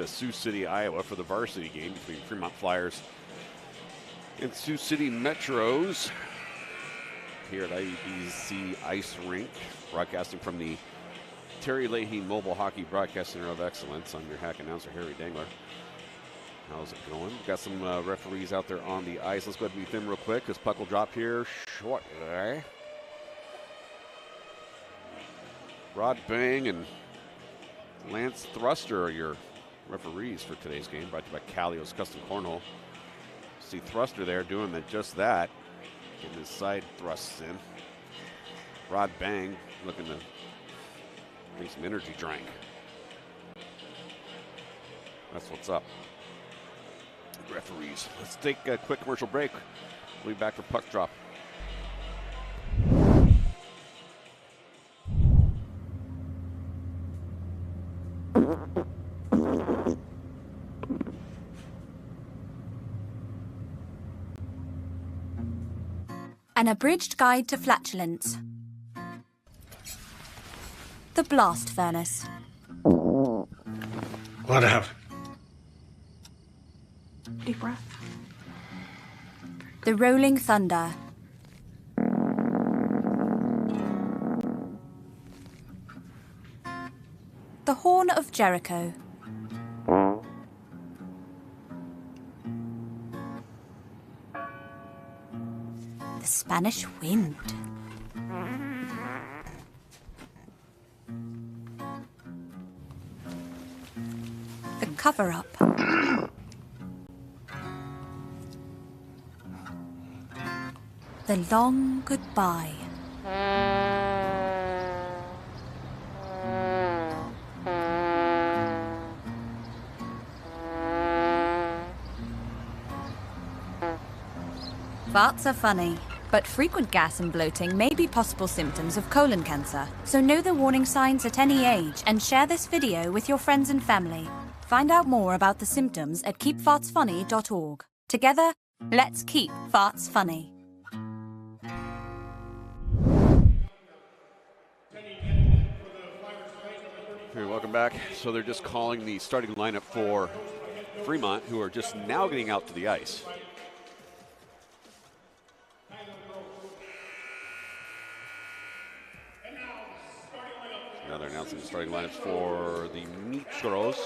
to Sioux City, Iowa for the varsity game between Fremont Flyers and Sioux City Metros here at IBC Ice Rink, broadcasting from the Terry Leahy Mobile Hockey Broadcast Center of Excellence. I'm your hack announcer, Harry Dangler. How's it going? We've got some referees out there on the ice. Let's go ahead and meet them real quick because puck will drop here shortly. Rod Bang and Lance Thruster are your referees for today's game, brought to you by Callio's Custom Cornhole. See Thruster there doing just that, getting his side thrusts in. Rod Bang looking to drink some energy drink. That's what's up. Referees. Let's take a quick commercial break. We'll be back for puck drop. An abridged guide to flatulence. The blast furnace. What happened? Deep breath. The rolling thunder. The horn of Jericho. The Spanish wind. The cover-up. The long goodbye. Farts are funny, but frequent gas and bloating may be possible symptoms of colon cancer. So know the warning signs at any age and share this video with your friends and family. Find out more about the symptoms at keepfartsfunny.org. Together, let's keep farts funny. Okay, welcome back. So they're just calling the starting lineup for Fremont, who are just now getting out to the ice. Now they're announcing the starting lineups for the Metros.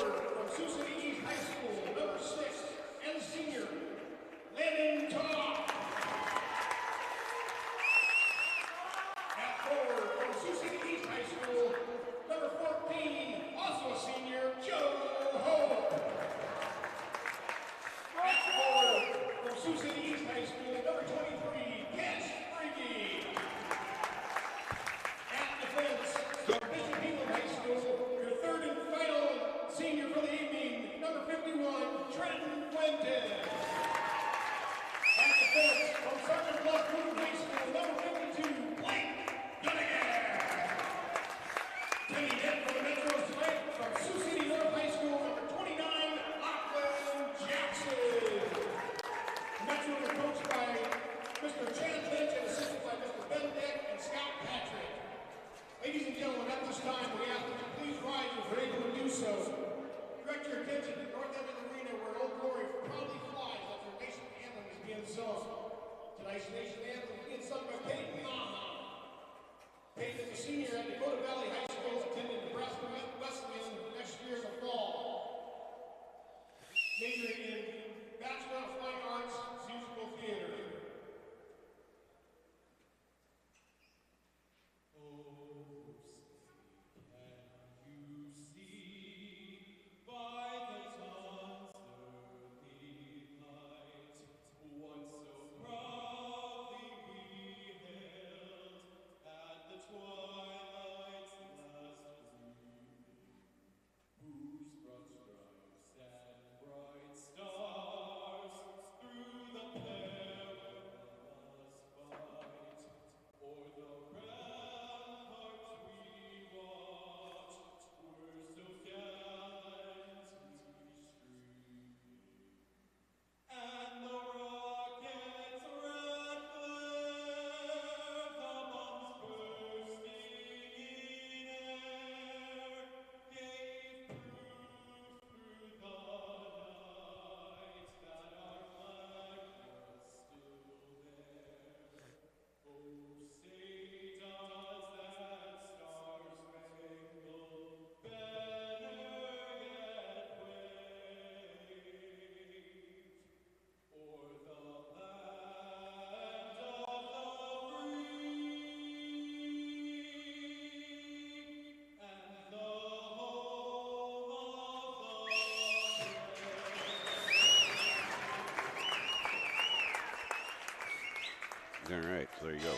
All right, so there you go.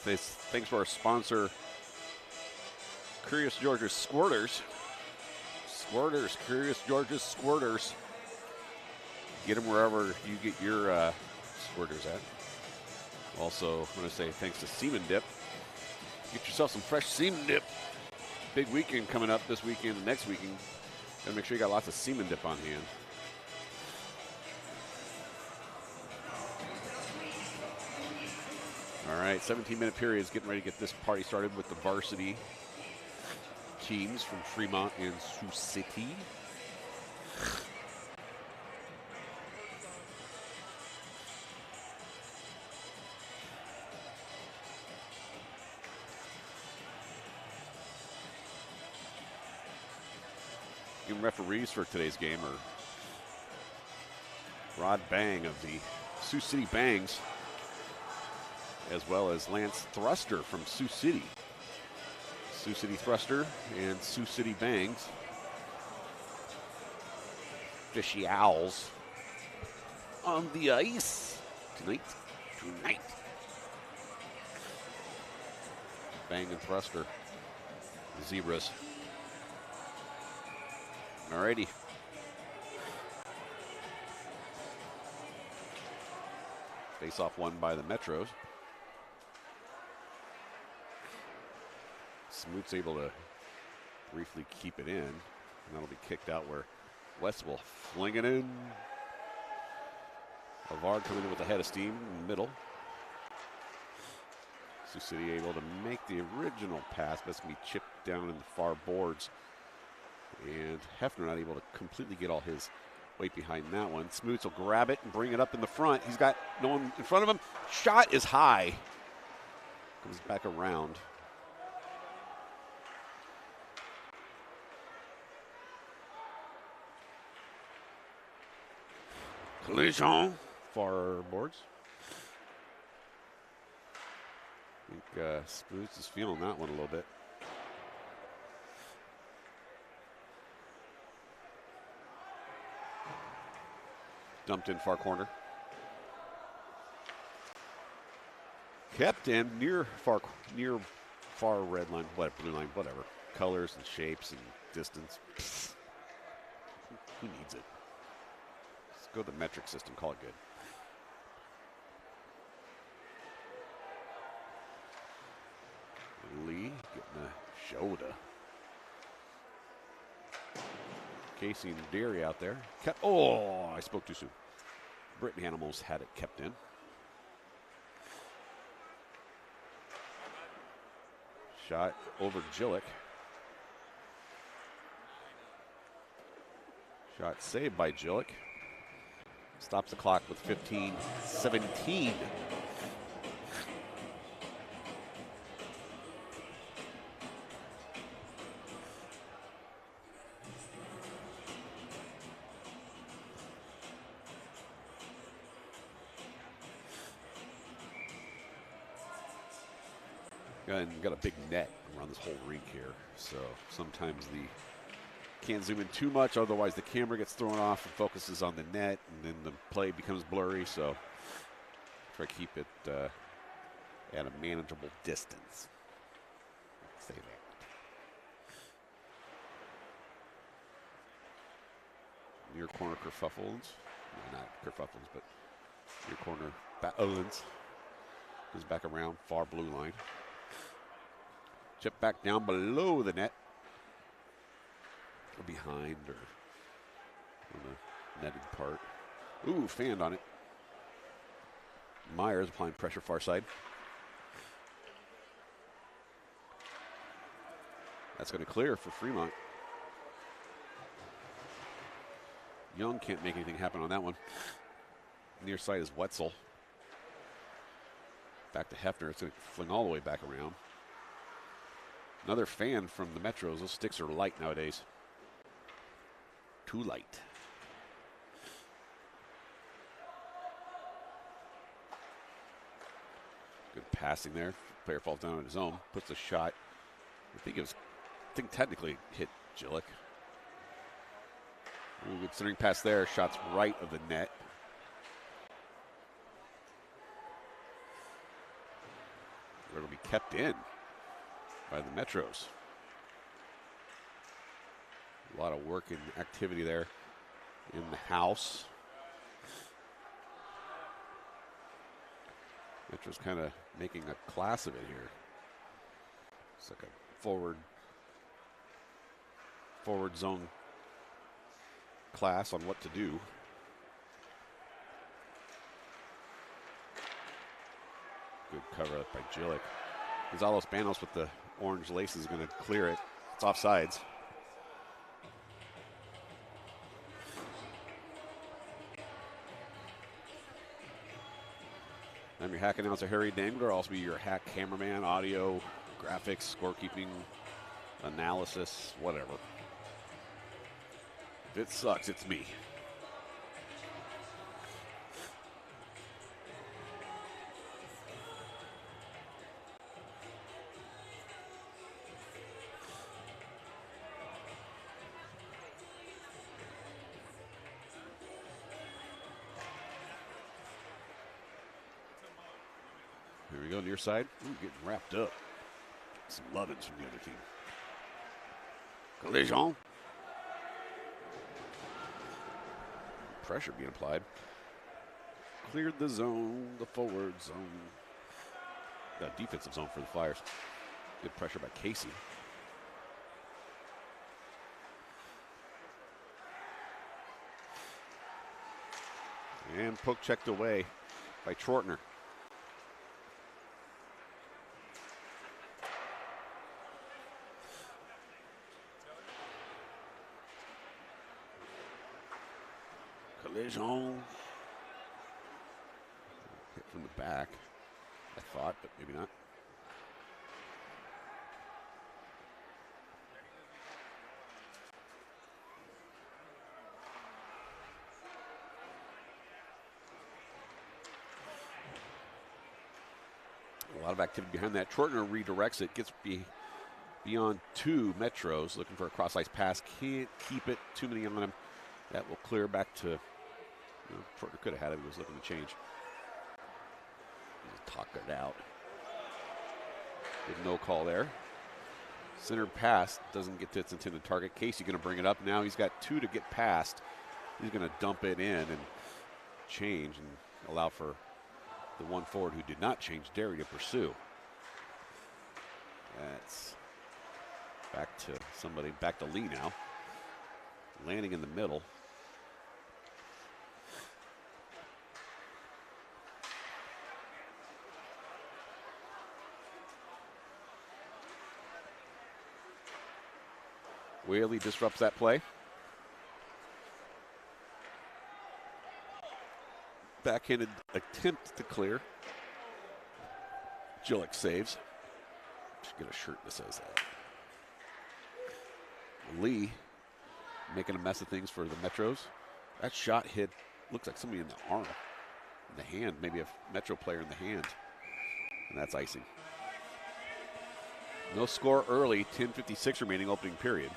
Thanks to our sponsor, Curious George's Squirters. Curious George's Squirters. Get them wherever you get your squirters at. Also, I'm going to say thanks to Seaman Dip. Get yourself some fresh Seaman Dip. Big weekend coming up this weekend and next weekend. Gotta make sure you got lots of Seaman Dip on hand. All right, 17-minute periods, getting ready to get this party started with the varsity teams from Fremont and Sioux City. Game referees for today's game are Rod Bang of the Sioux City Bangs, as well as Lance Thruster from Sioux City. Sioux City Thruster and Sioux City Bangs. Fishy Owls on the ice tonight. Bang and Thruster, the Zebras. Alrighty. Face-off won by the Metros. Smoot's able to briefly keep it in, and that'll be kicked out where West will fling it in. Avard coming in with a head of steam in the middle. Sioux City able to make the original pass, but it's going to be chipped down in the far boards. And Hefner not able to completely get all his weight behind that one. Smoots will grab it and bring it up in the front. He's got no one in front of him. Shot is high. Comes back around. Collision. Far boards. I think Smoots is feeling that one a little bit. Dumped in far corner. Kept in near far red line, blue line, whatever. Colors and shapes and distance. Who needs it? Let's go to the metric system, call it good. Lee getting a shoulder. Casey and Deary out there. Oh, I spoke too soon. Britain Animals had it kept in. Shot over Jillick. Shot saved by Jillick. Stops the clock with 15-17. And got a big net around this whole rink here, so sometimes can't zoom in too much, otherwise the camera gets thrown off and focuses on the net, and then the play becomes blurry, so try to keep it at a manageable distance. Say that. Near corner kerfuffles. No, not kerfuffles, but near corner Owens. Goes back around, far blue line. Chip back down below the net. Or behind or on the netted part. Ooh, fanned on it. Myers applying pressure far side. That's going to clear for Fremont. Young can't make anything happen on that one. Near side is Wetzel. Back to Hefner. It's going to fling all the way back around. Another fan from the Metros. Those sticks are light nowadays. Too light. Good passing there. Player falls down on his own. Puts the shot. I think technically hit Jillick. Ooh, good centering pass there. Shots right of the net. They're going to be kept in by the Metros. A lot of work and activity there in the house. Metro's kind of making a class of it here. It's like a forward zone class on what to do. Good cover up by Jillick. Gonzalez Banos with the orange lace is going to clear it. It's offsides. I'm your hack announcer, Harry Dangler. I'll also be your hack cameraman, audio, graphics, scorekeeping, analysis, whatever. If it sucks, it's me. Here we go, near side. Ooh, getting wrapped up. Some lovin's from the other team. Collision. Pressure being applied. Cleared the zone, the forward zone. The defensive zone for the Flyers. Good pressure by Casey. And poke checked away by Trortner. Collision. Hit from the back, I thought, but maybe not. A lot of activity behind that. Trortner redirects it, gets beyond two Metros, looking for a cross-ice pass. Can't keep it, too many on him. That will clear back to, Trortner could have had it, he was looking to change. Just talk it out. Good no call there. Center pass doesn't get to its intended target. Casey going to bring it up. Now he's got two to get past. He's going to dump it in and change and allow for the one forward who did not change, Derry, to pursue. That's back to somebody, back to Lee now. Landing in the middle. Whaley disrupts that play. Backhanded attempt to clear. Jillick saves. Should get a shirt that says that. Lee making a mess of things for the Metros. That shot hit, looks like somebody in the arm, in the hand, maybe a Metro player in the hand. And that's icing. No score early, 10:56 remaining opening period.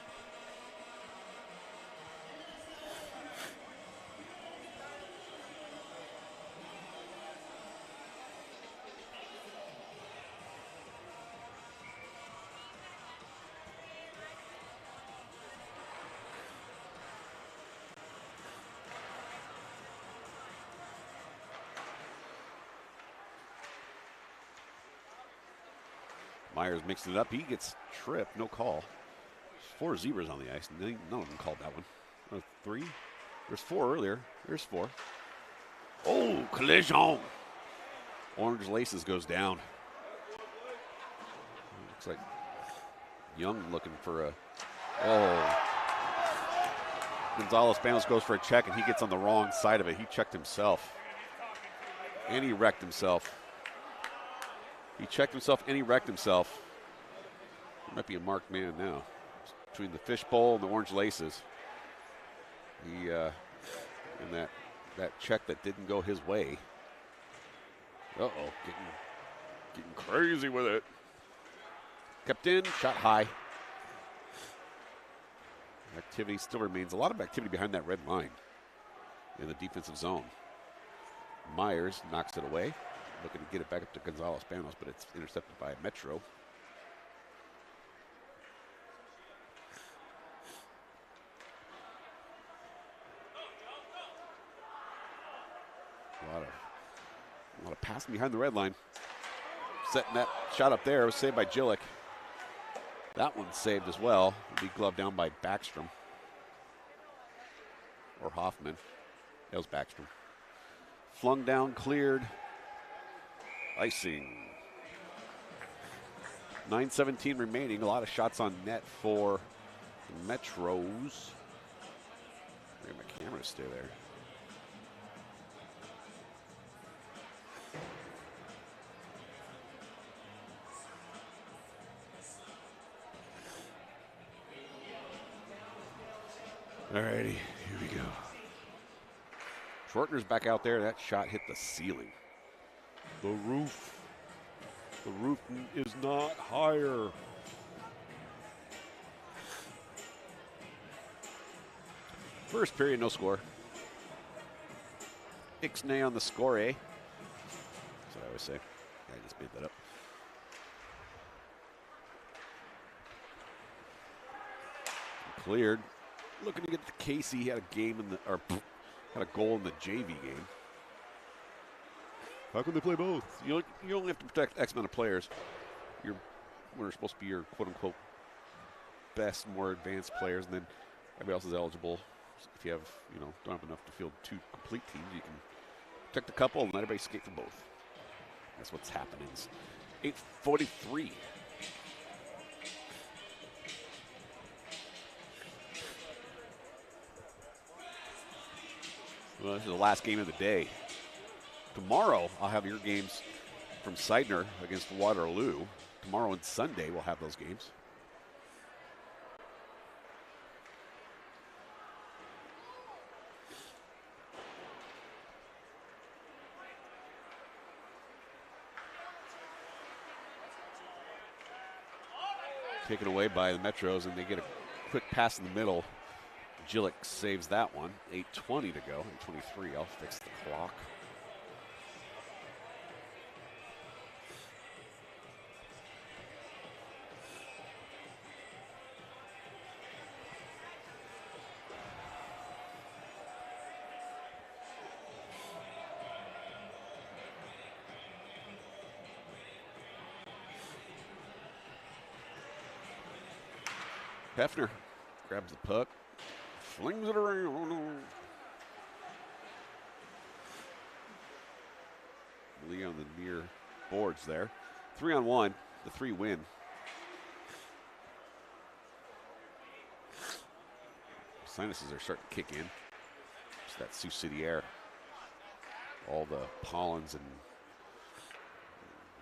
Myers mixing it up. He gets tripped. No call. There's 4 zebras on the ice. None of them called that one. 3? There's 4 earlier. There's 4. Oh, collision. Orange laces goes down. Looks like Young looking for a... Oh. Gonzalez Banos goes for a check, and he gets on the wrong side of it. He checked himself. And he wrecked himself. He checked himself and he wrecked himself. He might be a marked man now. Between the fishbowl and the orange laces. He, and that check that didn't go his way. Uh-oh, getting crazy with it. Kept in, shot high. Activity still remains. A lot of activity behind that red line in the defensive zone. Myers knocks it away. Looking to get it back up to Gonzalez-Panos, but it's intercepted by Metro. A lot of passing behind the red line. Setting that shot up there. It was saved by Gillick. That one's saved as well. It'll be gloved down by Backstrom. Or Hoffman. That was Backstrom. Flung down, cleared. Icing. 9:17 remaining. A lot of shots on net for the Metros. Get my camera to stay there. Alrighty, here we go. Schwartner's back out there. That shot hit the ceiling. The roof is not higher. First period, no score. Ixnay on the score, eh? That's what I always say. I just made that up. Cleared. Looking to get to Casey. He had a game in the, or had a goal in the JV game. How can they play both? You only have to protect X amount of players. When are supposed to be your quote unquote best, more advanced players, and then everybody else is eligible. So if you have, don't have enough to field two complete teams, you can protect a couple and let everybody skate for both. That's what's happening. It's 8:43. Well, this is the last game of the day. Tomorrow, I'll have your games from Seidner against Waterloo. Tomorrow and Sunday, we'll have those games. Taken away by the Metros, and they get a quick pass in the middle. Gillick saves that one. 8:20 to go. 8:23. I'll fix the clock. Hefner grabs the puck. Flings it around. Lee on the near boards there. 3-on-1. The 3 win. Sinuses are starting to kick in. It's that Sioux City air. All the pollens and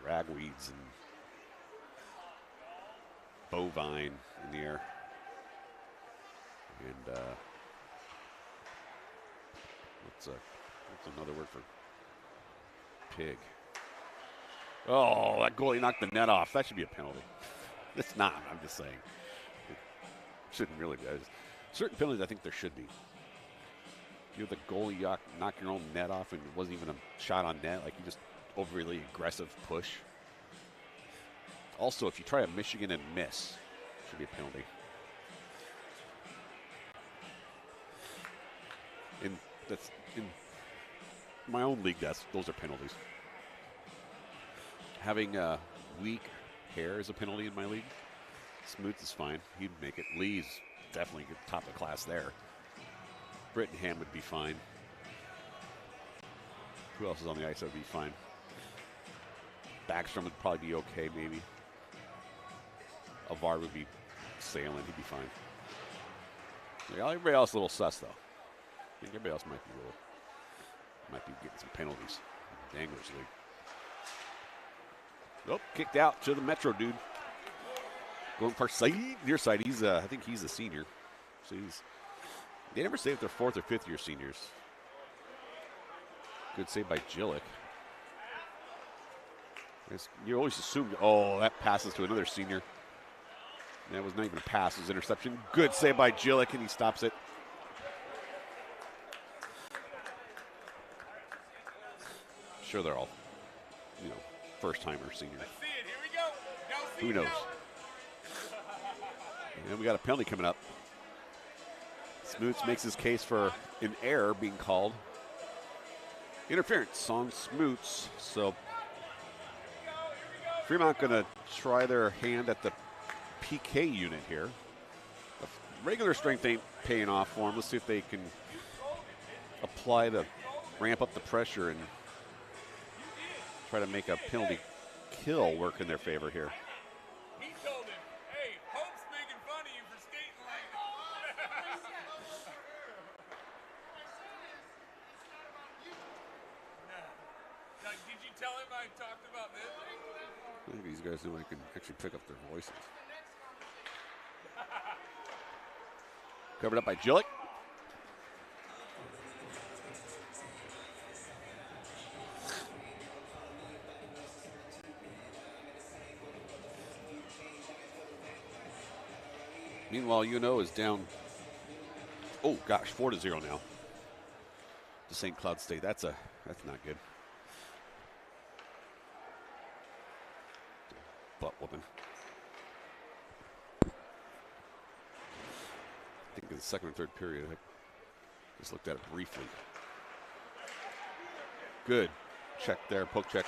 ragweeds and bovine in the air. And what's another word for pig? Oh, that goalie knocked the net off. That should be a penalty. It's not. I'm just saying. It shouldn't really be. Certain penalties, I think there should be. You're the goalie, knock your own net off, and it wasn't even a shot on net. Like, you just overly aggressive push. Also, if you try a Michigan and miss, it should be a penalty. In my own league, those are penalties. Having weak hair is a penalty in my league. Smoots is fine. He'd make it. Lee's definitely top of the class there. Brittingham would be fine. Who else is on the ice that would be fine? Backstrom would probably be okay, maybe. Avar would be sailing. He'd be fine. Yeah, everybody else a little sus, though. I think everybody else might be getting some penalties. Danglers League. Nope, kicked out to the Metro dude. Going for side, near side. I think he's a senior. So they never say if they're 4th or 5th year seniors. Good save by Gillick. You always assume, that passes to another senior. That was not even a pass, it was interception. Good save by Gillick, and he stops it. Sure, they're all, first-timer seniors. Let's see it. Here we go. Who knows? And we got a penalty coming up. Smoots makes his case for an error being called. Interference on Smoots. So Fremont going to try their hand at the PK unit here. The regular strength ain't paying off for them. Let's see if they can ramp up the pressure and try to make a penalty kill work in their favor here. He told him, hey, Hope's making fun of you for skating like that. Now, did you tell him I talked about this? I think these guys know I can actually pick up their voices. Covered up by Gillick. Meanwhile, UNO is down, oh gosh, 4-0 now to St. Cloud State. That's not good. Butt whooping. I think in the second or third period, I just looked at it briefly. Good check there, poke check.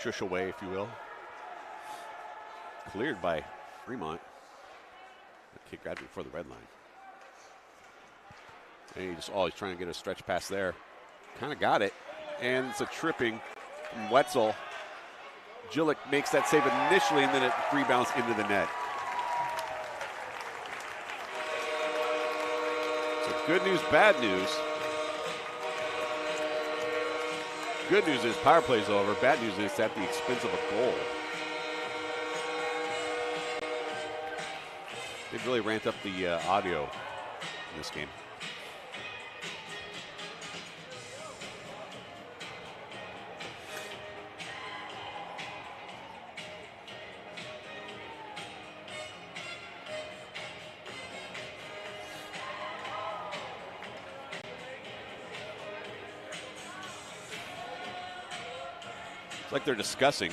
Shush away, if you will. Cleared by Fremont. Kick grabbed before the red line. And he's trying to get a stretch pass there. Kind of got it. And it's a tripping from Wetzel. Gillick makes that save initially, and then it rebounds into the net. So good news, bad news. Good news is power play's over. Bad news is it's at the expense of a goal. They've really ramped up the audio in this game. It's like they're discussing.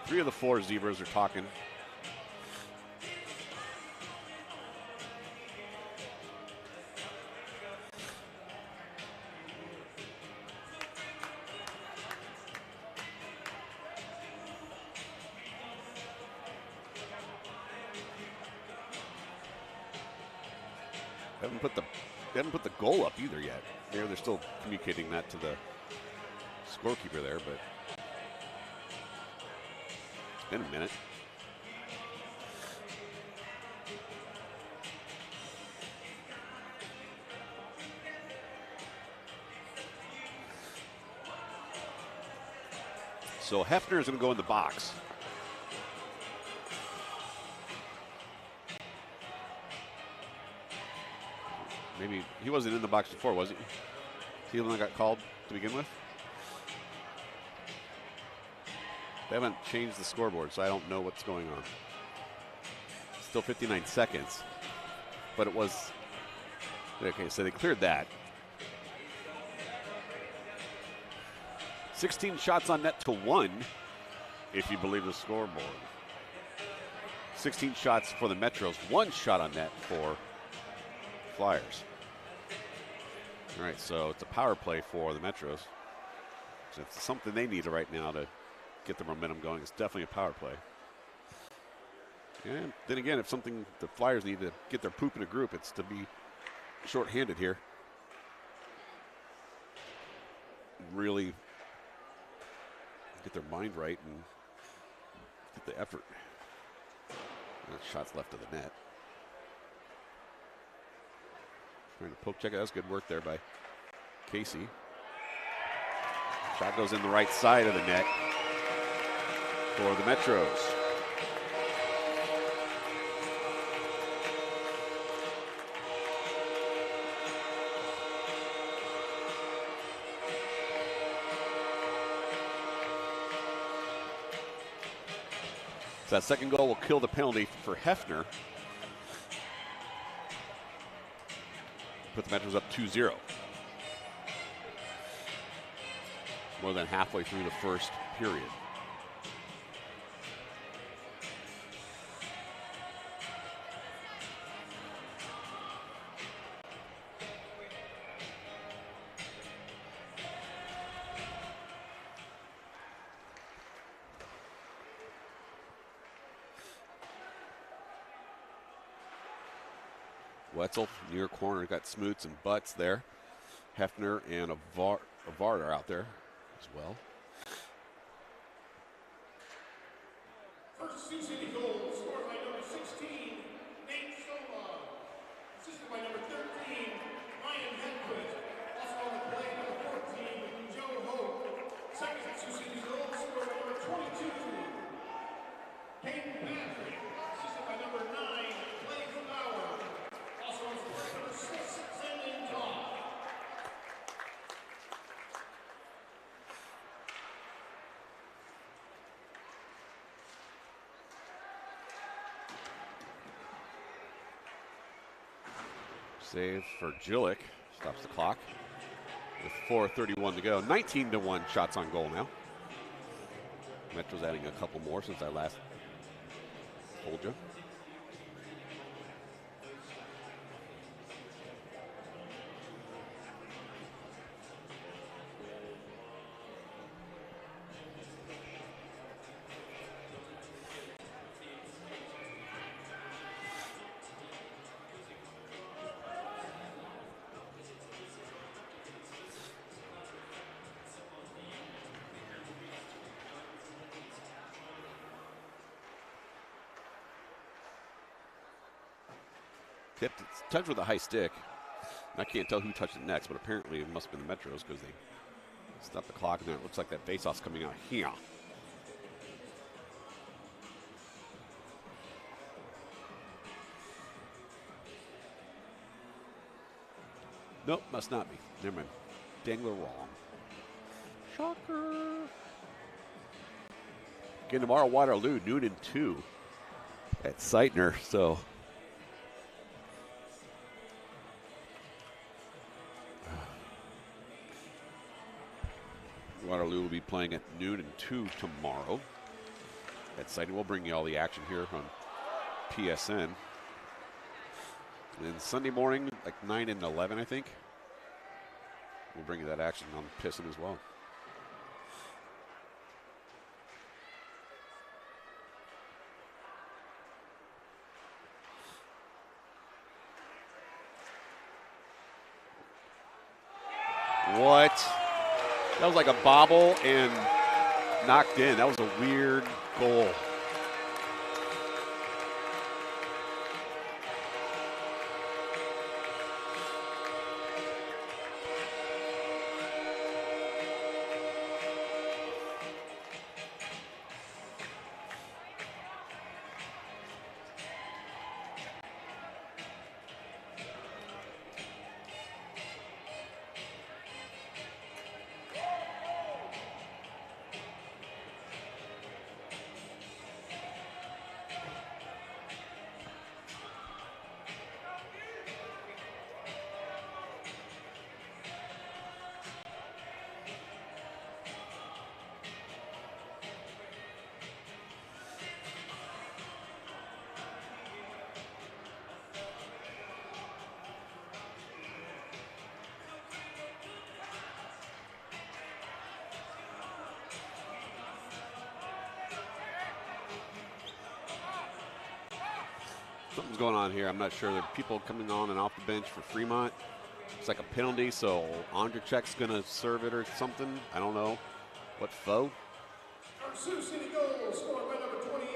Three of the four Zebras are talking. They haven't put the goal up either yet. They're still communicating that to the scorekeeper there, but it's been a minute. So Hefner is going to go in the box. Maybe he wasn't in the box before, was he? He the one that got called to begin with? They haven't changed the scoreboard, so I don't know what's going on. Still 59 seconds, but it was, okay, so they cleared that. 16 shots on net to 1, if you believe the scoreboard. 16 shots for the Metros, 1 shot on net for Flyers. All right, so it's a power play for the Metros. So it's something they need right now to get the momentum going. It's definitely a power play. And then again, if something the Flyers need to get their poop in a group, it's to be shorthanded here. Really get their mind right and get the effort. And shots left of the net. Trying to poke check it. That was good work there by Casey. Shot goes in the right side of the net for the Metros. So that second goal will kill the penalty for Hefner. Put the Metros up 2-0. More than halfway through the first period. Wetzel, near corner, got Smoots and Butts there. Hefner and Avard are out there as well. First Sioux City goal scored by number 16, Nate Soma. Assisted by number 13, Ryan Hedquist. Also on the play, number 14, Joe Hope. Second Sioux City goal scored by number 22, Hayden Patrick. Assisted by number 9, Clay Flower. Also on the play, number 6, Sandin Todd. Save for Jillick. Stops the clock with 4:31 to go. 19-1 shots on goal now. Metro's adding a couple more since I last told you. Tipped, it's touched with a high stick. I can't tell who touched it next, but apparently it must have been the Metros because they stopped the clock, and then it looks like that face-off's coming out here. Nope, must not be. Never mind. Dangler wrong. Shocker. Again, tomorrow, Waterloo, noon and 2 at Sightner, so... Waterloo will be playing at noon and 2 tomorrow at Sightner. We'll bring you all the action here on PSN. And Sunday morning, like 9 and 11, I think. We'll bring you that action on Pisson as well. What? That was like a bobble and knocked in. That was a weird goal. Something's going on here. I'm not sure. There are people coming on and off the bench for Fremont. It's like a penalty, so Andrzejczyk's going to serve it or something. I don't know. What foe? Our Sioux City goal scored by number 28,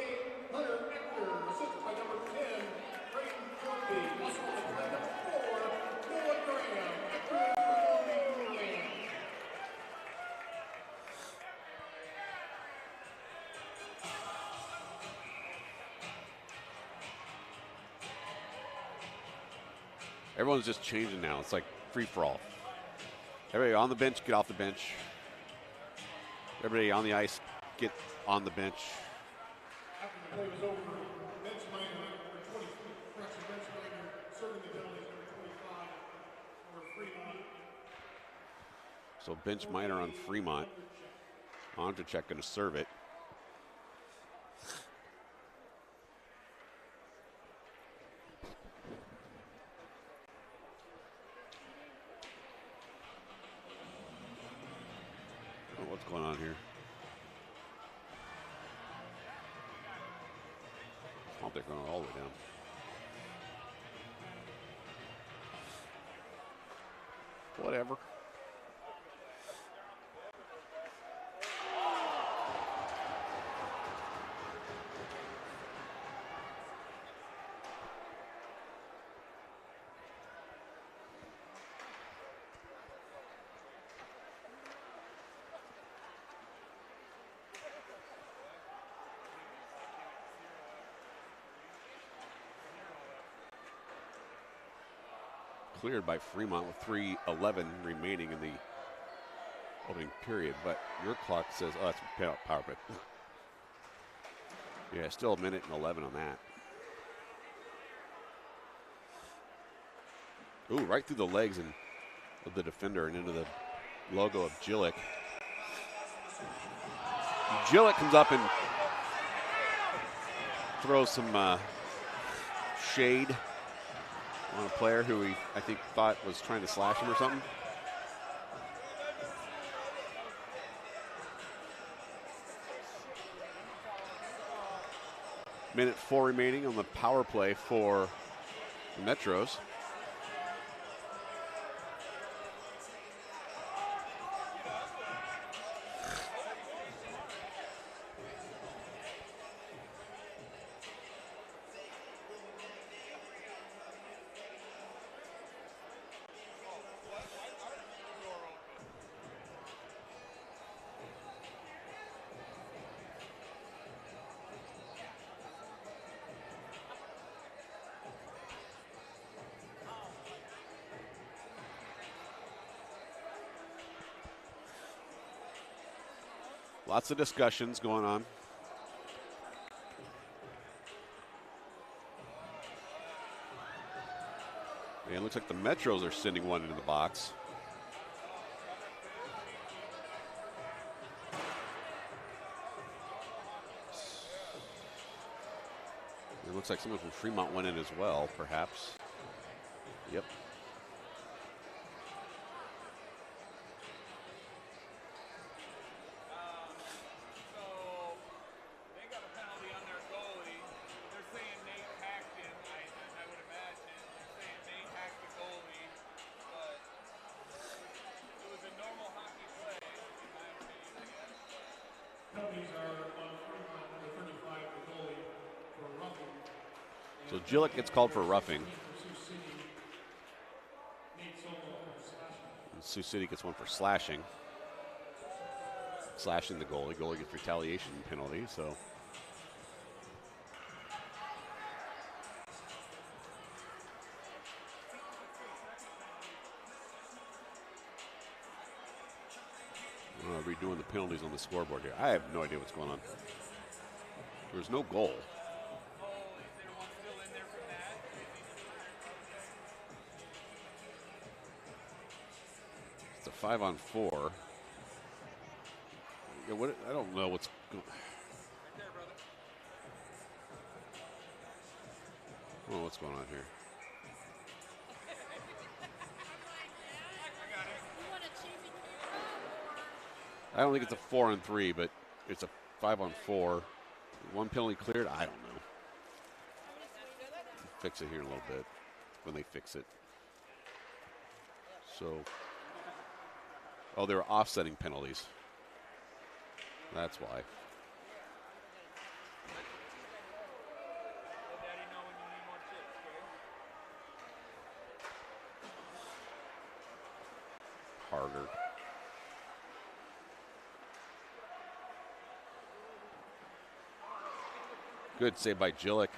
Hunter Ector. Assisted by number 10, Braden Corby. Also on the play, number 4, Noah Graham. Ector is performing poorly. Everyone's just changing now. It's like free-for-all. Everybody on the bench, get off the bench. Everybody on the ice, get on the bench. play was over. Bench minor, number 20, correction, bench minor, serving the penalties, number 25 for Fremont. So bench minor on Fremont. Ondrejczyk going to serve it. Oh, what's going on here? Oh, they're going all the way down. Whatever. Cleared by Fremont with 3:11 remaining in the opening period, but your clock says, oh, that's power play. Yeah, still a minute and 11 on that. Ooh, right through the legs and of the defender and into the logo of Jillick. Jillick comes up and throws some shade on a player who he, I think, thought was trying to slash him or something. Minute 4 remaining on the power play for the Metros. Lots of discussions going on. And it looks like the Metros are sending one into the box. It looks like someone from Fremont went in as well, perhaps. Yep. So Jillick gets called for roughing. And Sioux City gets one for slashing. Slashing the goalie. Goalie gets retaliation penalty, so. Redoing the penalties on the scoreboard here. I have no idea what's going on. There's no goal. It's a 5-on-4. Yeah, what? I don't know what's going. Oh, what's going on here? I don't think it's a 4-on-3, but it's a 5-on-4. One penalty cleared? I don't know. Fix it here in a little bit when they fix it. So, oh, they were offsetting penalties. That's why. Harder. Good save by Jillick.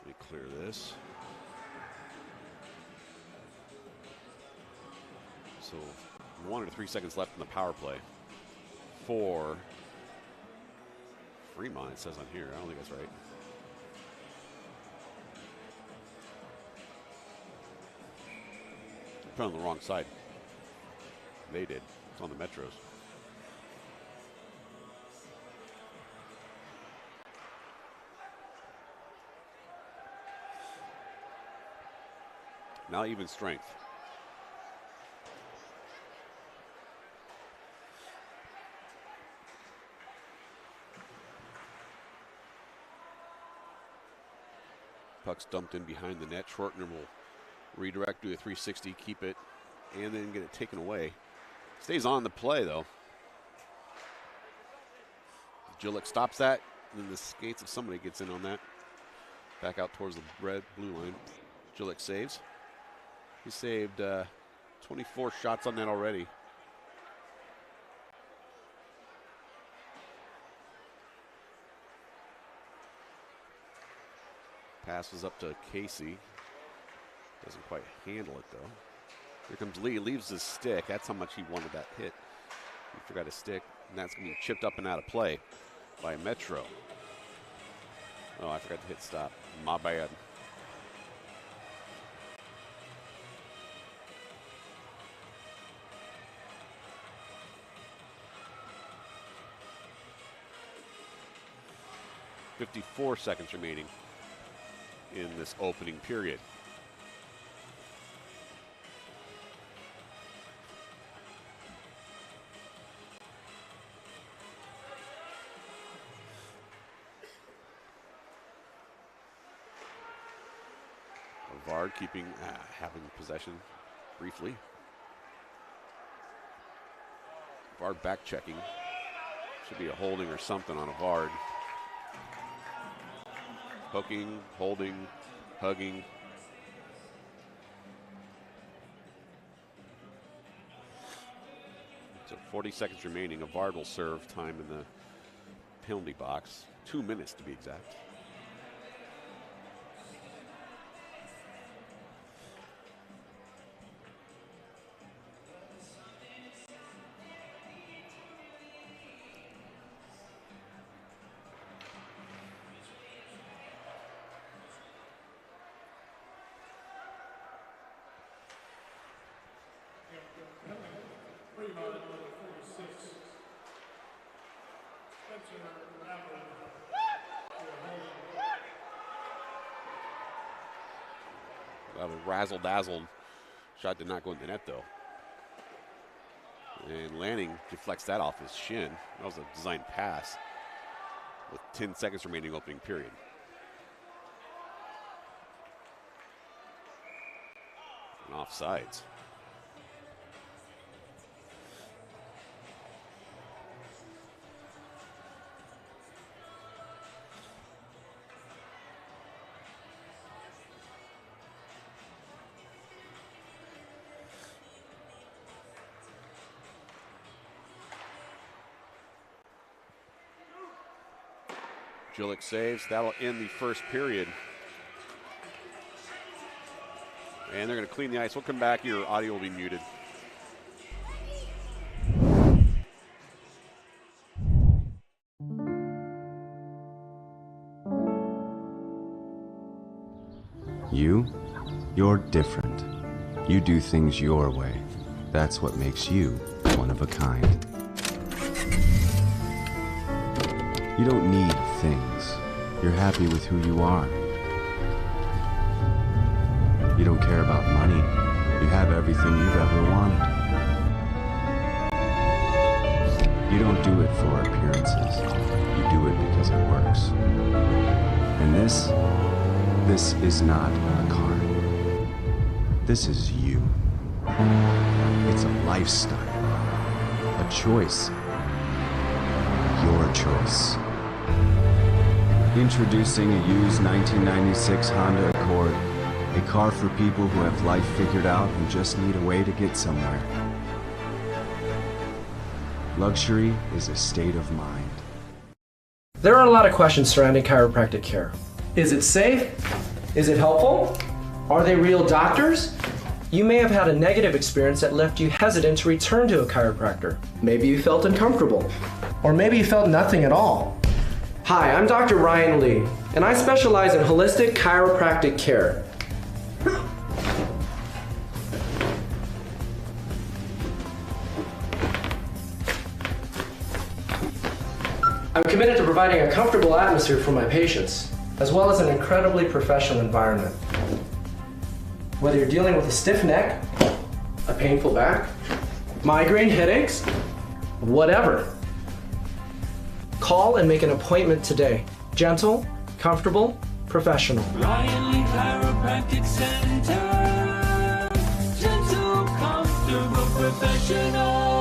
Let me clear this. So 1 or 3 seconds left in the power play for Fremont, it says on here. I don't think that's right. Put on the wrong side. They did. It's on the Metros. Now even strength. Puck's dumped in behind the net. Shortner will redirect, do a 360, keep it, and then get it taken away. Stays on the play, though. Gillick stops that, and then the skates of somebody gets in on that. Back out towards the red-blue line. Gillick saves. He saved 24 shots on that already. Passes up to Casey. Doesn't quite handle it, though. Here comes Lee. Leaves his stick. That's how much he wanted that hit. He forgot his stick. And that's going to be chipped up and out of play by Metro. Oh, I forgot to hit stop. My bad. .54 seconds remaining in this opening period. Vard keeping, having possession briefly. Vard back checking. Should be a holding or something on a Vard. Hooking, holding, hugging. So 40 seconds remaining. A Vard will serve time in the penalty box. 2 minutes to be exact. Fremont at number 46. Spencer Rafford. A razzle-dazzle shot did not go in the net, though. And Lanning deflects that off his shin. That was a designed pass with 10 seconds remaining opening period. And offsides. Gillick saves. That'll end the first period. And they're going to clean the ice. We'll come back. Your audio will be muted. You're different. You do things your way. That's what makes you one of a kind. You don't need things. You're happy with who you are. You don't care about money. You have everything you've ever wanted. You don't do it for appearances. You do it because it works. And this is not a card. This is you. It's a lifestyle. A choice. Your choice. Introducing a used 1996 Honda Accord, a car for people who have life figured out and just need a way to get somewhere. Luxury is a state of mind. There are a lot of questions surrounding chiropractic care. Is it safe? Is it helpful? Are they real doctors? You may have had a negative experience that left you hesitant to return to a chiropractor. Maybe you felt uncomfortable. Or maybe you felt nothing at all. Hi, I'm Dr. Ryan Lee, and I specialize in holistic chiropractic care. I'm committed to providing a comfortable atmosphere for my patients, as well as an incredibly professional environment. Whether you're dealing with a stiff neck, a painful back, migraine headaches, whatever. Call and make an appointment today. Gentle, comfortable, professional. Ryan Lee Chiropractic Center. Gentle, comfortable, professional.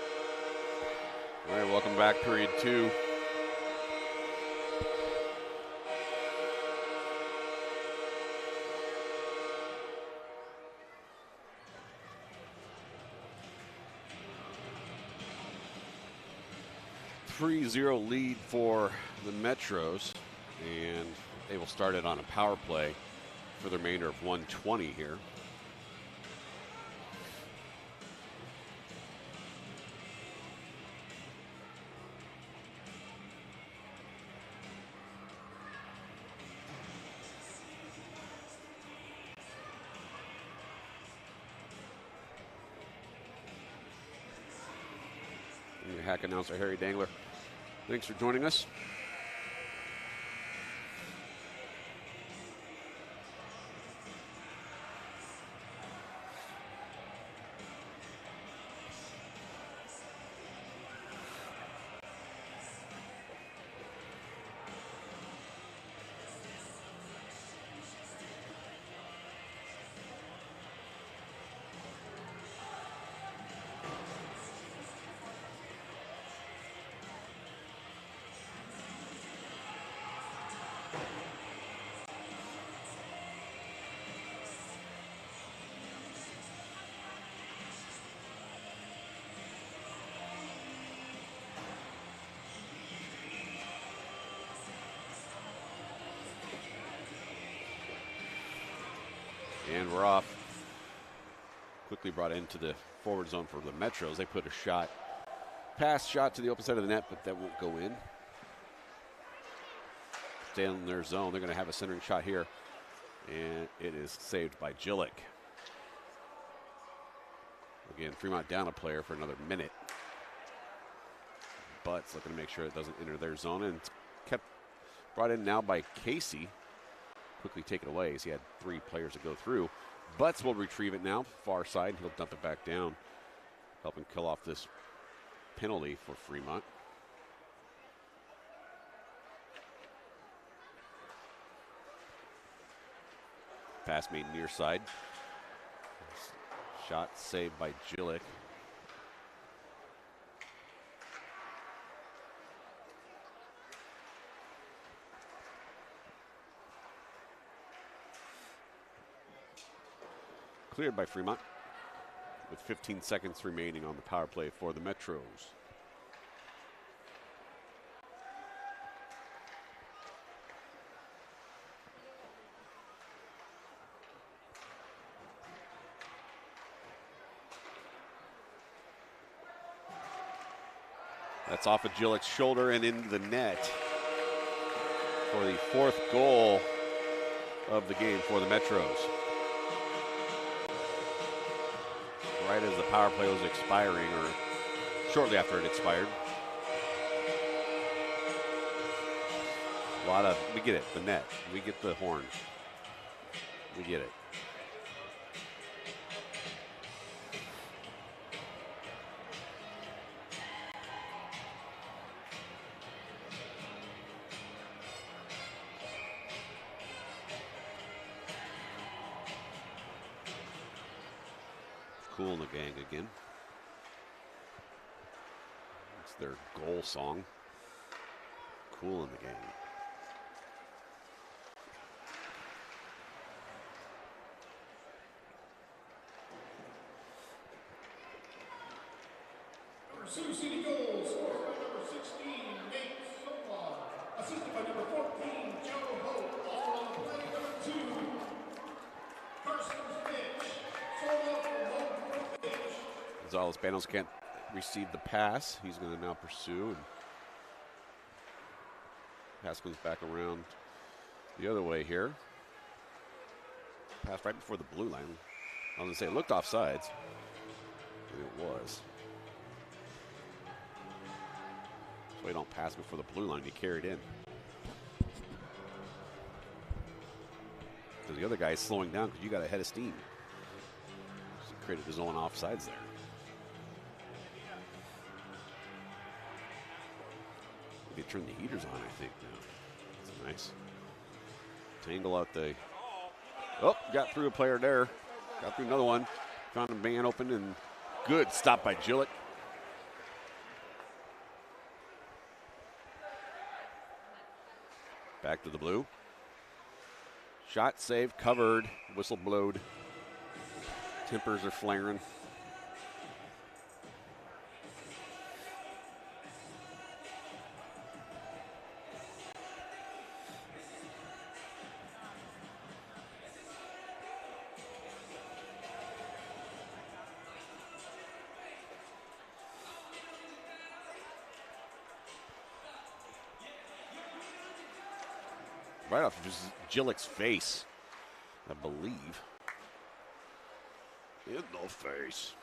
All right, welcome back, period 2. .3-0 lead for the Metros, and they will start it on a power play for the remainder of 120 here. And your hack announcer, Harry Dangler. Thanks for joining us. And we're off. Quickly brought into the forward zone for the Metros. They put a shot, pass shot to the open side of the net, but that won't go in. Stay in their zone. They're going to have a centering shot here, and it is saved by Jillick. Again, Fremont down a player for another minute. Butts looking to make sure it doesn't enter their zone, and it's kept brought in now by Casey. Quickly take it away as he had 3 players to go through. Butts will retrieve it now, far side. He'll dump it back down, helping kill off this penalty for Fremont. Pass made near side. Shot saved by Jillick. Cleared by Fremont with 15 seconds remaining on the power play for the Metros. That's off of Jillick's shoulder and into the net for the 4th goal of the game for the Metros. Right as the power play was expiring, or shortly after it expired. A lot of, we get it, the net. We get the horn. We get it. Cool in the gang again. It's their goal song. Cool in the gang. Sioux City goals scored by number 16, Nate Sola. Assisted by number 14, Joe Hope. Also on the play, number 2, Carson Fitch. Sola from home for Fitch. Gonzalez Banos can't receive the pass. He's going to now pursue. And pass comes back around the other way here. Pass right before the blue line. I was going to say it looked offsides. And it was. So we don't pass before the blue line. He carried in. Because the other guy is slowing down because you got a head of steam. So he created his own offsides there. They turn the heaters on, I think, now. That's nice. Tangle out the... Oh, got through a player there. Got through another one. Found a man open, and good stop by Jillick. Back to the blue. Shot saved, covered, whistle blowed. Tempers are flaring. Right off of just Jillick's face, I believe. In the face.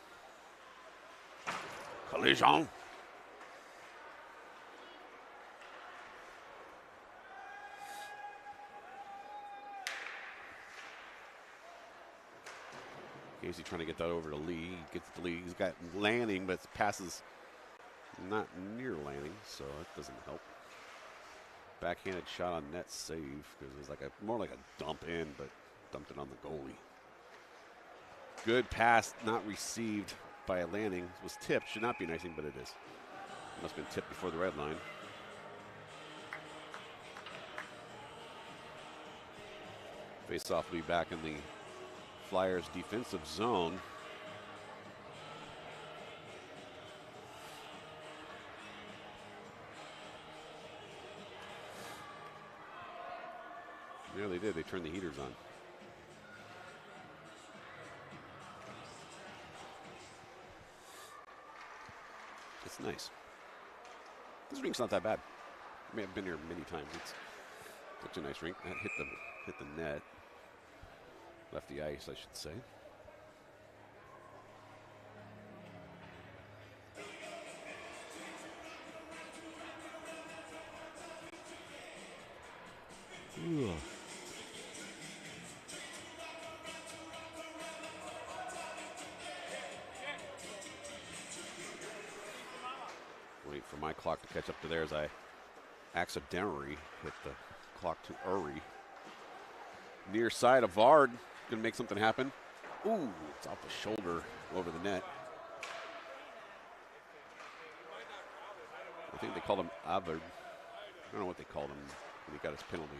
Collision. Casey trying to get that over to Lee. He gets to Lee. He's got Lanning, but passes not near Lanning, so that doesn't help. Backhanded shot on net save because it was like more like a dump in, but dumped it on the goalie. Good pass, not received by a Lanning. It was tipped. Should not be an icing, but it is. Must have been tipped before the red line. Face-off will be back in the Flyers' defensive zone. Yeah, they did. They turned the heaters on. It's nice. This rink's not that bad. I mean, I've been here many times. It's such a nice rink. That hit the net. Left the ice, I should say. Ugh. Wait for my clock to catch up to theirs. I accidentally hit the clock to Uri. Near side of Vard. Gonna make something happen. Ooh, it's off the shoulder over the net. I think they called him Avard. I don't know what they called him when he got his penalty.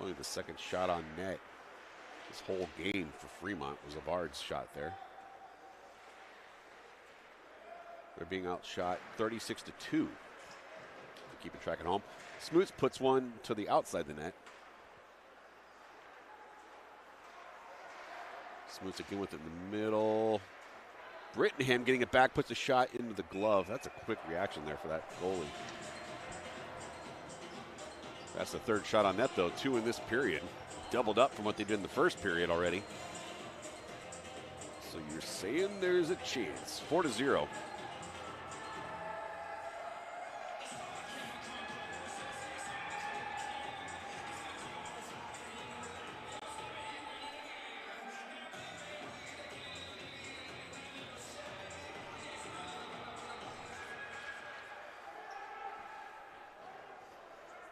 Only the second shot on net this whole game for Fremont was Avard's shot there. They're being outshot 36-2. Keeping track at home. Smoots puts one to the outside the net. Smoots again with it in the middle. Brittingham getting it back, puts a shot into the glove. That's a quick reaction there for that goalie. That's the third shot on net, though. 2 in this period. Doubled up from what they did in the first period already. So you're saying there's a chance. 4-0.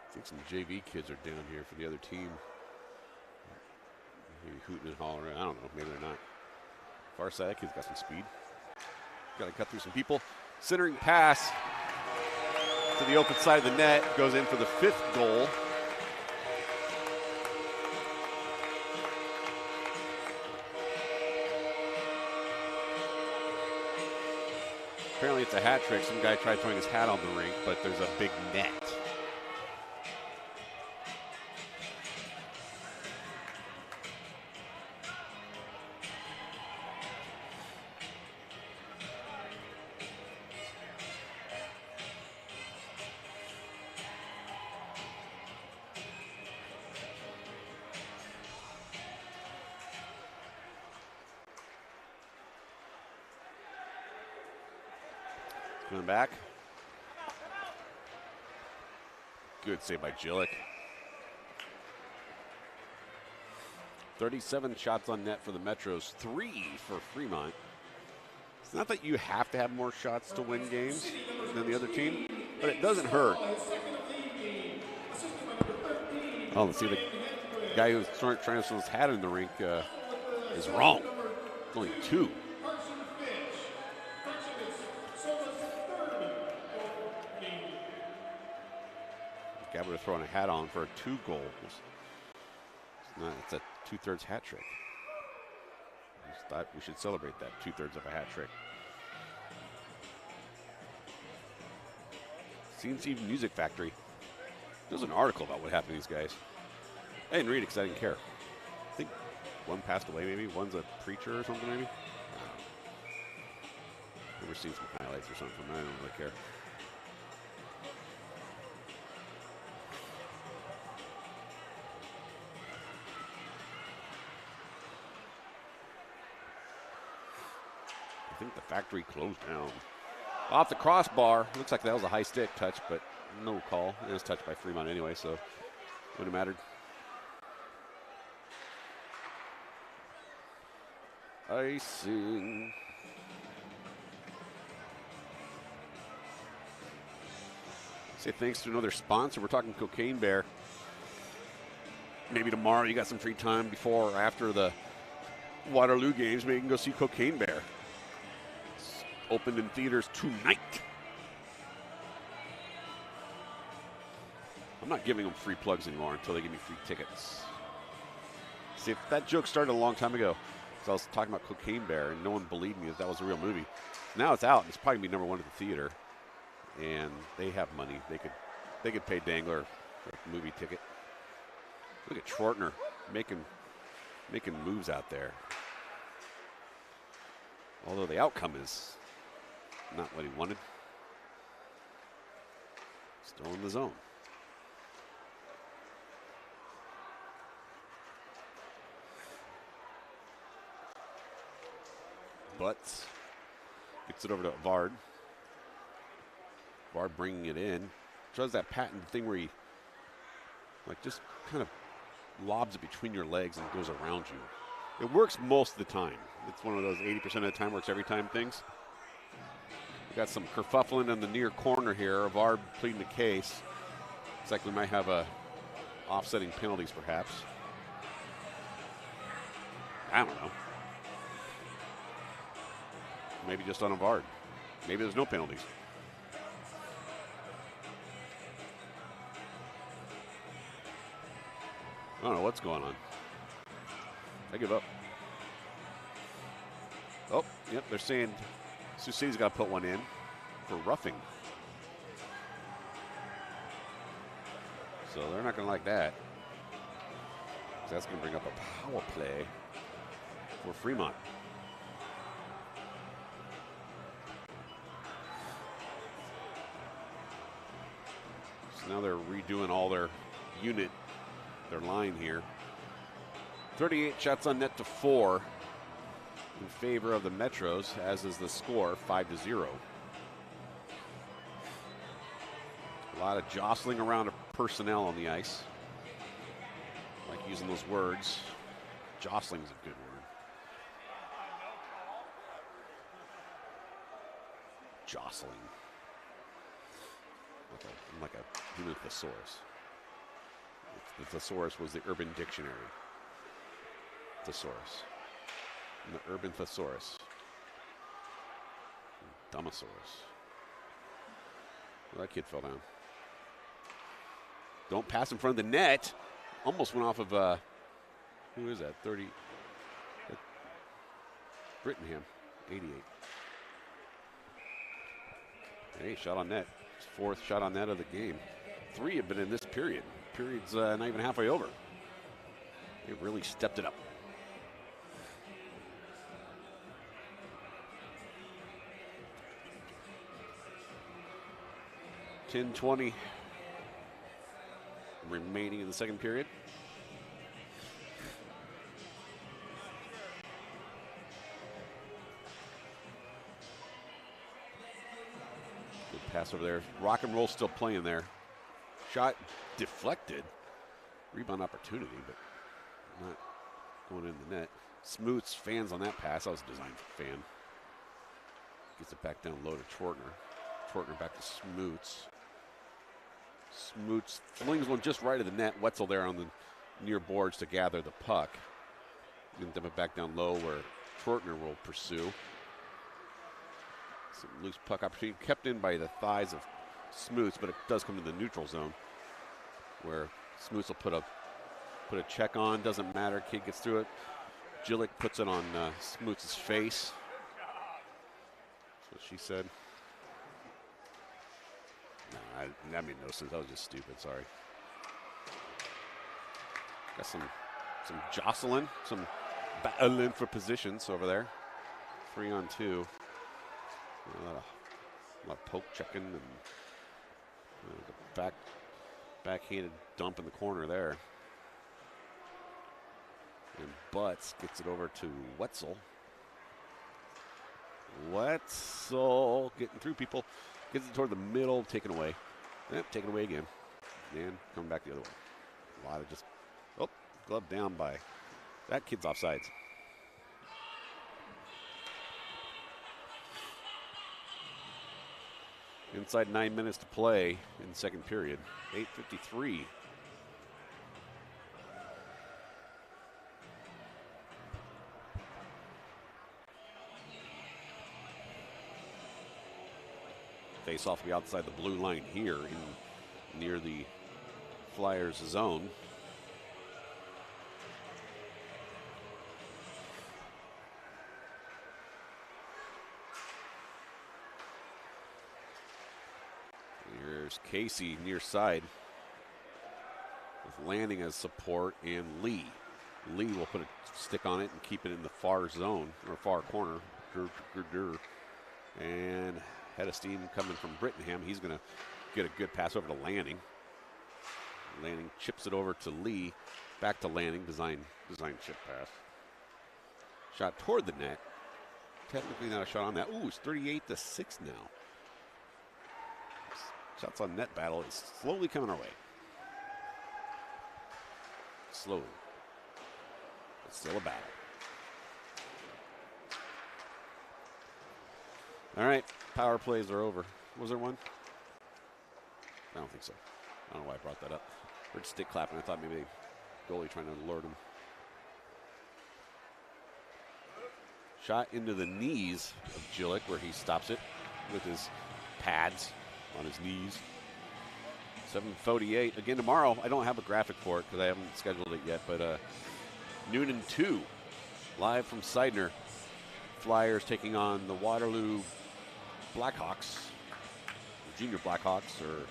I think some JV kids are down here for the other team. Maybe hooting and hollering. I don't know. Maybe they're not. Far side, that kid's got some speed. Got to cut through some people. Centering pass to the open side of the net. Goes in for the 5th goal. Apparently it's a hat trick. Some guy tried throwing his hat on the rink, but there's a big net. Coming back. Good save by Jillick. 37 shots on net for the Metros, 3 for Fremont. It's not that you have to have more shots to win games than the other team, but it doesn't hurt. Oh, let's see, the guy who's trying to throw his hat in the rink is wrong. Only 2. Carson Finch. Carson is Sola's third goal lead. Gabler throwing a hat on for a 2 goals. It's a 2/3 hat trick. I just thought we should celebrate that 2/3 of a hat trick. CNC Music Factory. There's an article about what happened to these guys. I didn't read it because I didn't care. I think one passed away, maybe. One's a preacher or something, maybe. Never seen some highlights or something. I don't really care. I think the factory closed down. Off the crossbar. Looks like that was a high stick touch, but no call. It was touched by Fremont anyway, so wouldn't have mattered. Icing. Say thanks to another sponsor. We're talking Cocaine Bear. Maybe tomorrow you got some free time before or after the Waterloo games. Maybe you can go see Cocaine Bear. It's opened in theaters tonight. I'm not giving them free plugs anymore until they give me free tickets. See, if that joke started a long time ago, because I was talking about Cocaine Bear and no one believed me that was a real movie. Now it's out. And it's probably going to be number 1 at the theater. And they have money. They could pay Dangler for a movie ticket. Look at Trortner making moves out there. Although the outcome is not what he wanted. Still in the zone. Butts gets it over to Vard. Vard bringing it in. Does that patent thing where he just kind of lobs it between your legs and it goes around you. It works most of the time. It's one of those 80% of the time works every time things. We got some kerfuffling in the near corner here. Vard pleading the case. Looks like we might have a offsetting penalties perhaps. I don't know. Maybe just on a Vard. Maybe there's no penalties. I don't know what's going on. I give up. Oh, yep, they're saying Sioux City's got to put one in for roughing. So they're not going to like that. So that's going to bring up a power play for Fremont. So now they're redoing all their unit, their line here. 38 shots on net to 4 in favor of the Metros, as is the score, 5-0. A lot of jostling around of personnel on the ice. I like using those words. Jostling is a good word. Jostling. Like a human thesaurus. The thesaurus was the Urban Dictionary. Thesaurus. And the Urban Thesaurus. Dummosaurus. Well, that kid fell down. Don't pass in front of the net. Almost went off of, who is that? 30. Brittingham, 88. Hey, shot on net. His 4th shot on net of the game. 3 have been in this period. Period's not even halfway over. They really stepped it up. .10:20 remaining in the second period. Good pass over there. Rock and roll still playing there. Shot deflected. Rebound opportunity, but not going in the net. Smoots fans on that pass. That was designed for Fan. Gets it back down low to Trortner. Trortner back to Smoots. Smoots flings one just right of the net. Wetzel there on the near boards to gather the puck. Going to dump it back down low where Trotner will pursue. Some loose puck opportunity kept in by the thighs of Smoots, but it does come to the neutral zone where Smoots will put a check on. Doesn't matter. Kid gets through it. Jillick puts it on Smoots' face. That's what she said. No, that made no sense. That was just stupid. Sorry. Got some jostling, some battling for positions over there. 3-on-2. A lot of poke checking and the backhanded dump in the corner there. And Butts gets it over to Wetzel. Wetzel getting through people. Gets it toward the middle, taken away. Yep, taken away again. And coming back the other way. A lot of just, glove down by, that kid's offsides. Inside 9 minutes to play in the second period. 8:53. Face off to be outside the blue line here near the Flyers zone. Here's Casey near side with Lanning as support and Lee. Lee will put a stick on it and keep it in the far zone or far corner. And head of steam coming from Brittingham. He's going to get a good pass over to Lanning. Lanning chips it over to Lee. Back to Lanning. Design chip pass. Shot toward the net. Technically not a shot on that. Ooh, it's 38-6 now. Shots on net battle is slowly coming our way. Slowly. It's still a battle. All right, power plays are over. Was there one? I don't think so. I don't know why I brought that up. Heard stick clapping. I thought maybe goalie trying to alert him. Shot into the knees of Jillick where he stops it with his pads on his knees. 7:48. Again tomorrow. I don't have a graphic for it because I haven't scheduled it yet, but noon and 2 live from Seidner. Flyers taking on the Waterloo Blackhawks, junior Blackhawks, or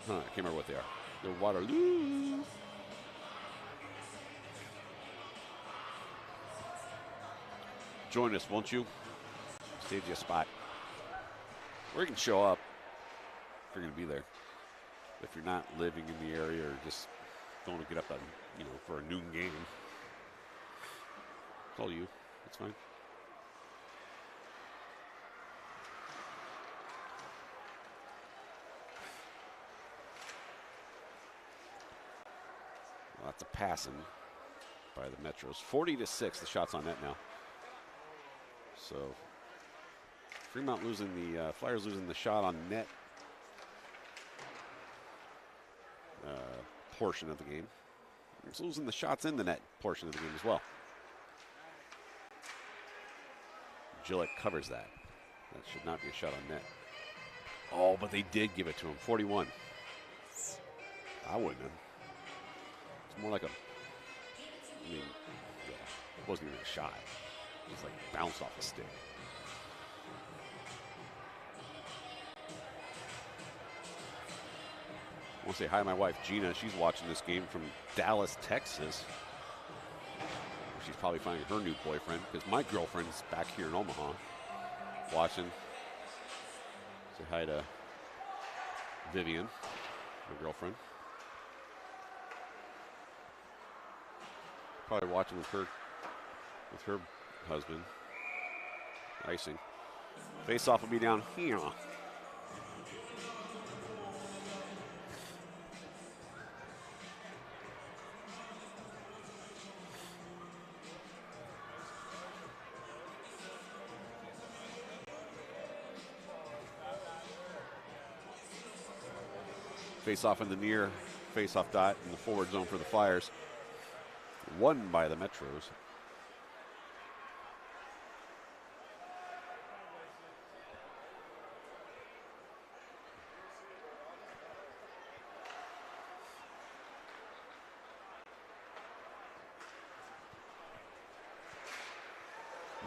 I can't remember what they are. They're Waterloo. Join us, won't you? Save you a spot. Or you can show up if you're going to be there. If you're not living in the area or just don't want to get up on, for a noon game. It's all you. It's fine. Lots of passing by the Metros. 40-6, the shots on net now. So Fremont losing the Flyers losing the shot on net portion of the game. It's losing the shots in the net portion of the game as well. Gillette covers that. That should not be a shot on net. Oh, but they did give it to him. 41. I wouldn't have. It's more like it wasn't even a shot. It was like bounced off the stick. I want to say hi to my wife, Gina. She's watching this game from Dallas, Texas. She's probably finding her new boyfriend because my girlfriend's back here in Omaha watching. Say hi to Vivian, my girlfriend. Probably watching with her husband. Icing. Face off will be down here. Face off in the near face off dot in the forward zone for the Flyers. Won by the Metros.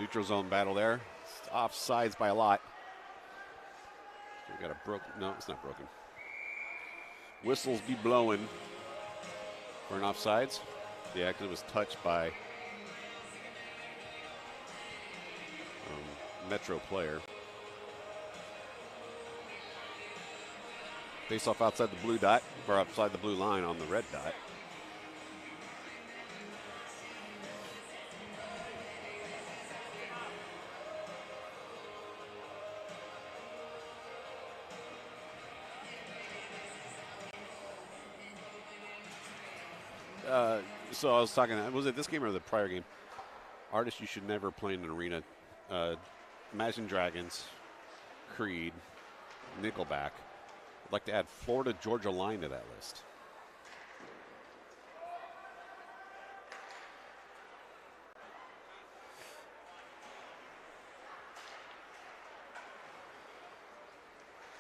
Neutral zone battle there. It's offsides by a lot. We got a broken. No, it's not broken. Whistles be blowing for an offsides. Yeah, because it was touched by Metro player. Face off outside the blue dot, or outside the blue line on the red dot. So I was talking, was it this game or the prior game? Artists you should never play in an arena. Imagine Dragons, Creed, Nickelback. I'd like to add Florida Georgia Line to that list.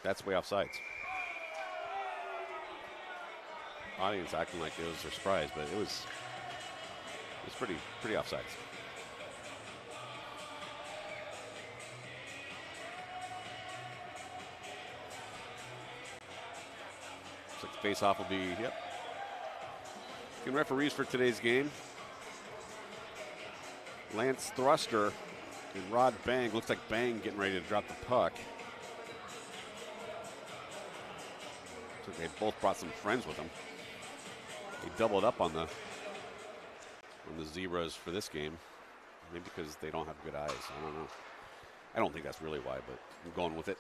That's way offsides. Audience acting like it was their surprise, but it was pretty offsides. Looks like the face-off will be, yep. Good referees for today's game. Lance Thruster and Rod Bang. Looks like Bang getting ready to drop the puck. Looks like they both brought some friends with them. They doubled up on the Zebras for this game. Maybe because they don't have good eyes. I don't know. I don't think that's really why, but I'm going with it.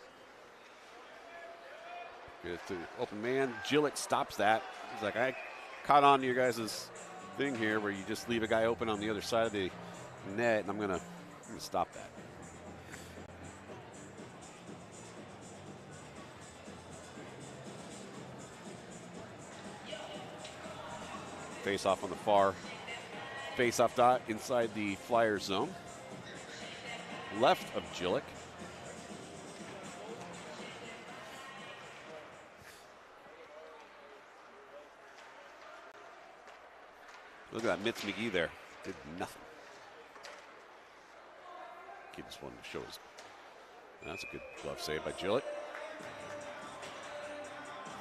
Good to open man. Gillett stops that. He's like, I caught on to your guys' thing here where you just leave a guy open on the other side of the net, and I'm gonna stop that. Face off on the far face off dot inside the Flyers zone. Left of Gillick. Look at that Mitz McGee there. Did nothing. He just wanted to show his. That's a good glove save by Gillick.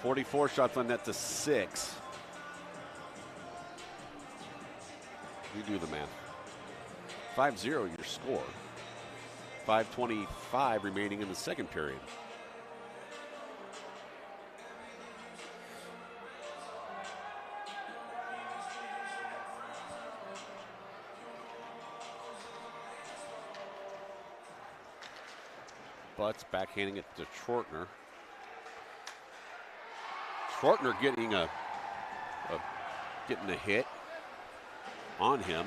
44 shots on net to 6. You do the math. 5-0 your score. 5:25 remaining in the second period. Butts backhanding it to Schwartner. Schwartner getting a hit on him.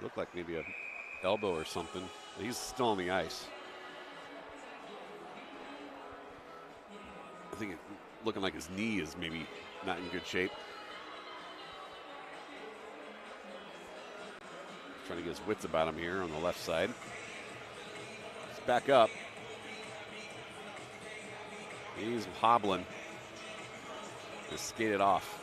Looked like maybe a elbow or something. He's still on the ice. I think looking like his knee is maybe not in good shape. Trying to get his wits about him here on the left side. He's back up. He's hobbling. Just skated off.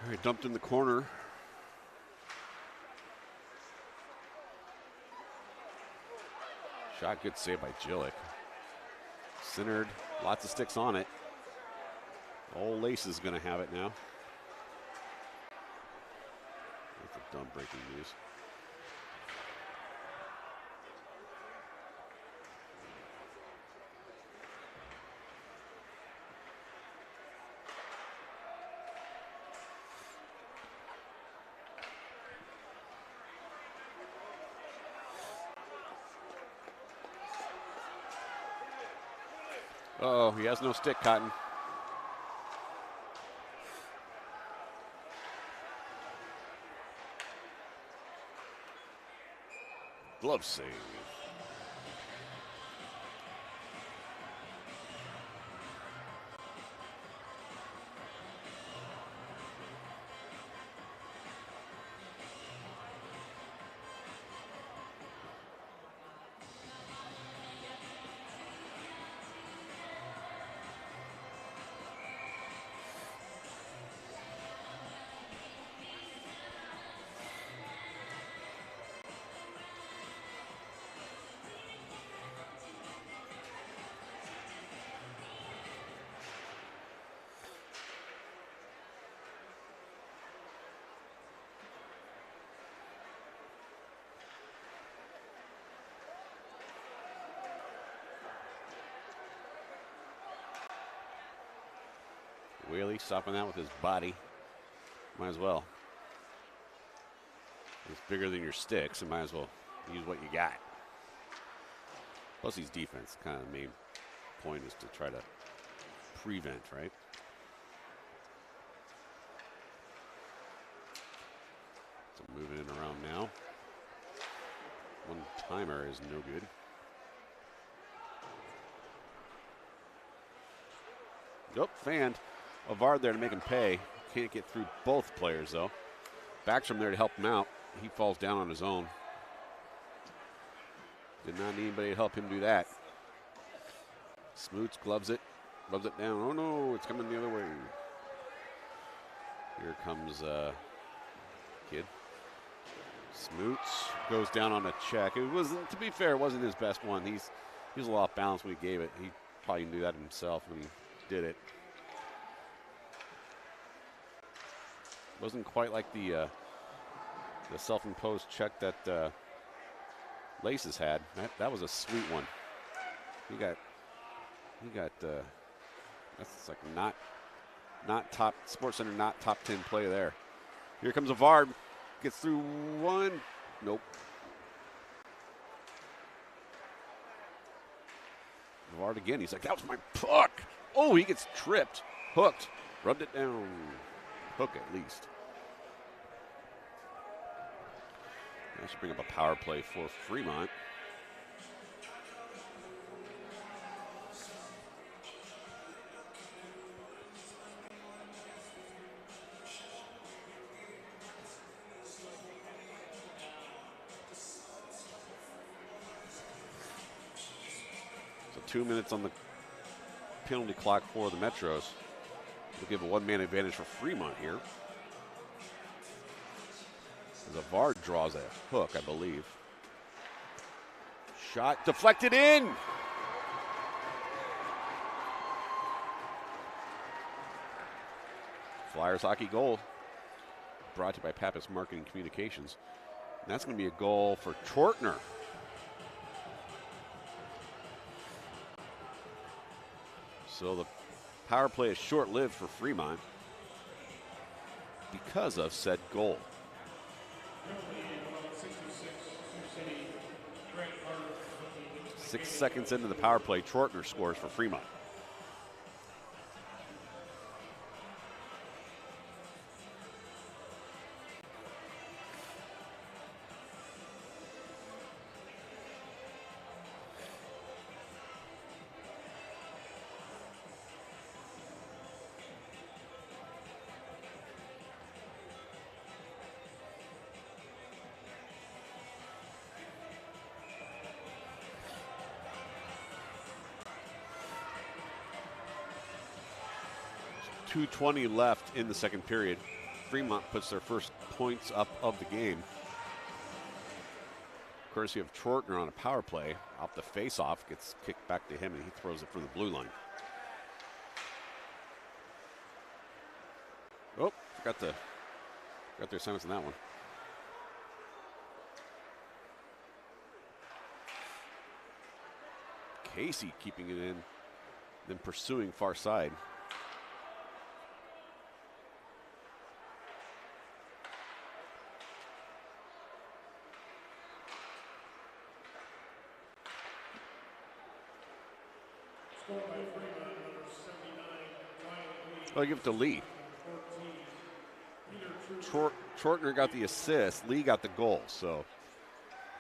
All right, dumped in the corner. Shot, good save by Gillick. Centered, lots of sticks on it. Old Lace is going to have it now. That's a dumb breaking news. Oh, he has no stick, Cotton. Glove save. Whaley stopping that with his body. Might as well. It's bigger than your sticks, and might as well use what you got. Plus, he's defense. Kind of the main point is to try to prevent, right? So moving it around now. One timer is no good. Nope, fanned. Avard there to make him pay. Can't get through both players, though. Backstrom there to help him out. He falls down on his own. Did not need anybody to help him do that. Smoots gloves it, rubs it down. Oh no, it's coming the other way. Here comes kid. Smoots goes down on a check. It wasn't, to be fair, it wasn't his best one. He was a little off balance when he gave it. He probably knew that himself when he did it. Wasn't quite like the self-imposed check that Laces had. That was a sweet one. He got that's like not top Sports Center, not top 10 play there. Here comes Avard, gets through one. Nope. Avard again. He's like, that was my puck. Oh, he gets tripped, hooked, rubbed it down. Hook at least. That should bring up a power play for Fremont. So 2 minutes on the penalty clock for the Metros. We'll give a one-man advantage for Fremont here. As Avard draws a hook, I believe. Shot deflected in. Flyers hockey goal. Brought to you by Pappas Marketing Communications. And that's going to be a goal for Chortner. So the power play is short-lived for Fremont because of said goal. 6 seconds into the power play, Chortner scores for Fremont. .220 left in the second period. Fremont puts their first points up of the game. Courtesy of Chortner on a power play. Off the face-off, gets kicked back to him, and he throws it for the blue line. Oh, forgot their assignments on that one. Casey keeping it in, then pursuing far side. I'll give it to Lee. Chortner got the assist. Lee got the goal. So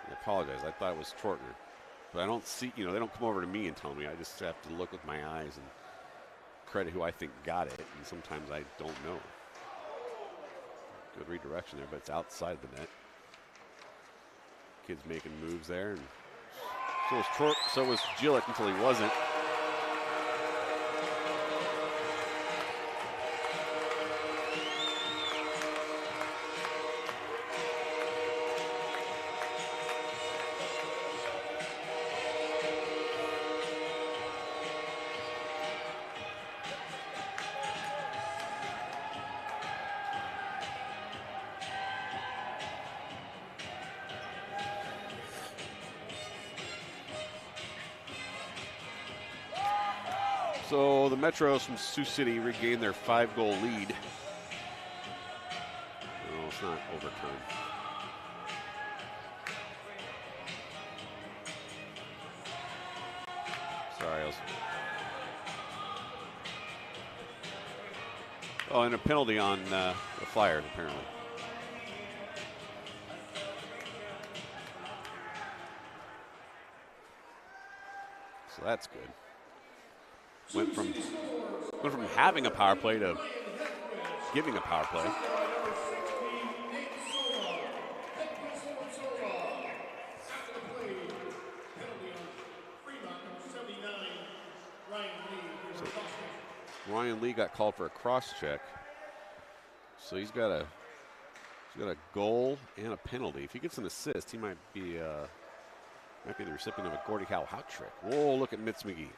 I apologize. I thought it was Trortner. But I don't see, they don't come over to me and tell me. I just have to look with my eyes and credit who I think got it. And sometimes I don't know. Good redirection there, but it's outside the net. Kid's making moves there. And so was Gillick until he wasn't. So the Metros from Sioux City regained their 5-goal lead. No, it's not overtime. Sorry, and a penalty on the Flyers, apparently. So that's good. Went from having a power play to giving a power play. So Ryan Lee got called for a cross check. So he's got a goal and a penalty. If he gets an assist, he might be the recipient of a Gordie Howe hat trick. Whoa, look at Mitz McGee.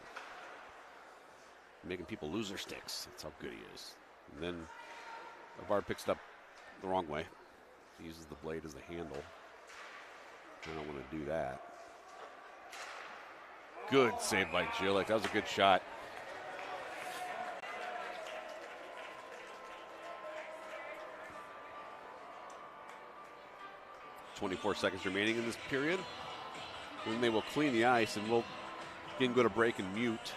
Making people lose their sticks. That's how good he is. And then Avard picks it up the wrong way. He uses the blade as the handle. I don't want to do that. Good save by Gillick. That was a good shot. .24 seconds remaining in this period. Then they will clean the ice and we'll again go to break and mute.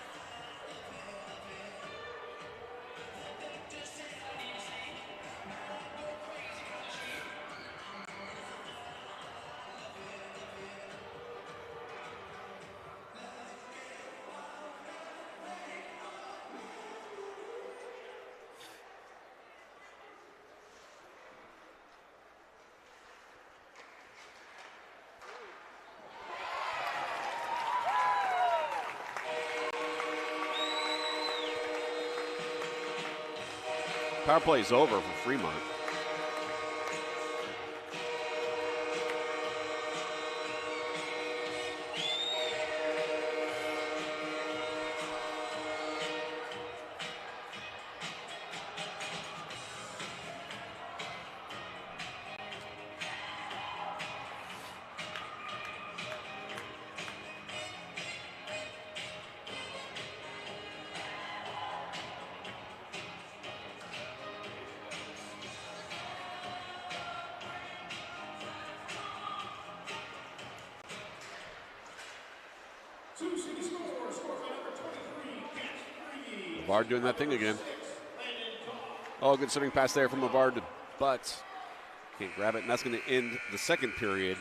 Power play is over for Fremont. Avard doing that thing again. Oh, good swinging pass there from Avard to Butts. Can't grab it, and that's going to end the second period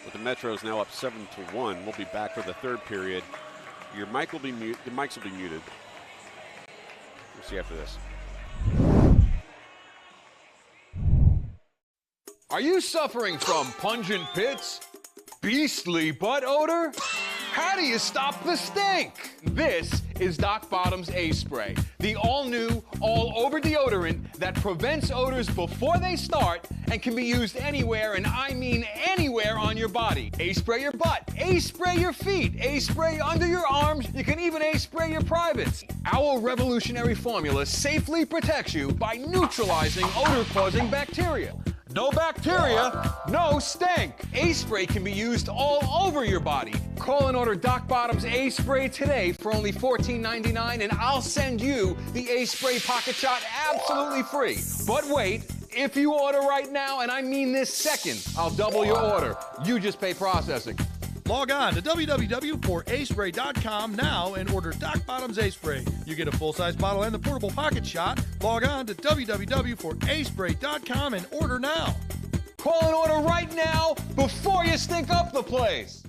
with the Metros now up 7-1. We'll be back for the third period. Your mic will be muted. The mics will be muted. We'll see after this. Are you suffering from pungent pits? Beastly butt odor? How do you stop the stink? This is Doc Bottom's Ace Spray, the all-new, all-over deodorant that prevents odors before they start and can be used anywhere, and I mean anywhere on your body. Ace Spray your butt, Ace Spray your feet, Ace Spray under your arms, you can even Ace Spray your privates. Our revolutionary formula safely protects you by neutralizing odor-causing bacteria. No bacteria, no stink. Ace Spray can be used all over your body. Call and order Doc Bottom's Ace Spray today for only $14.99, and I'll send you the Ace Spray Pocket Shot absolutely free. But wait, if you order right now, and I mean this second, I'll double your order. You just pay processing. Log on to www.acespray.com now and order Doc Bottom's Ace Spray. You get a full-size bottle and the portable pocket shot. Log on to www.acespray.com and order now. Call an order right now before you stink up the place.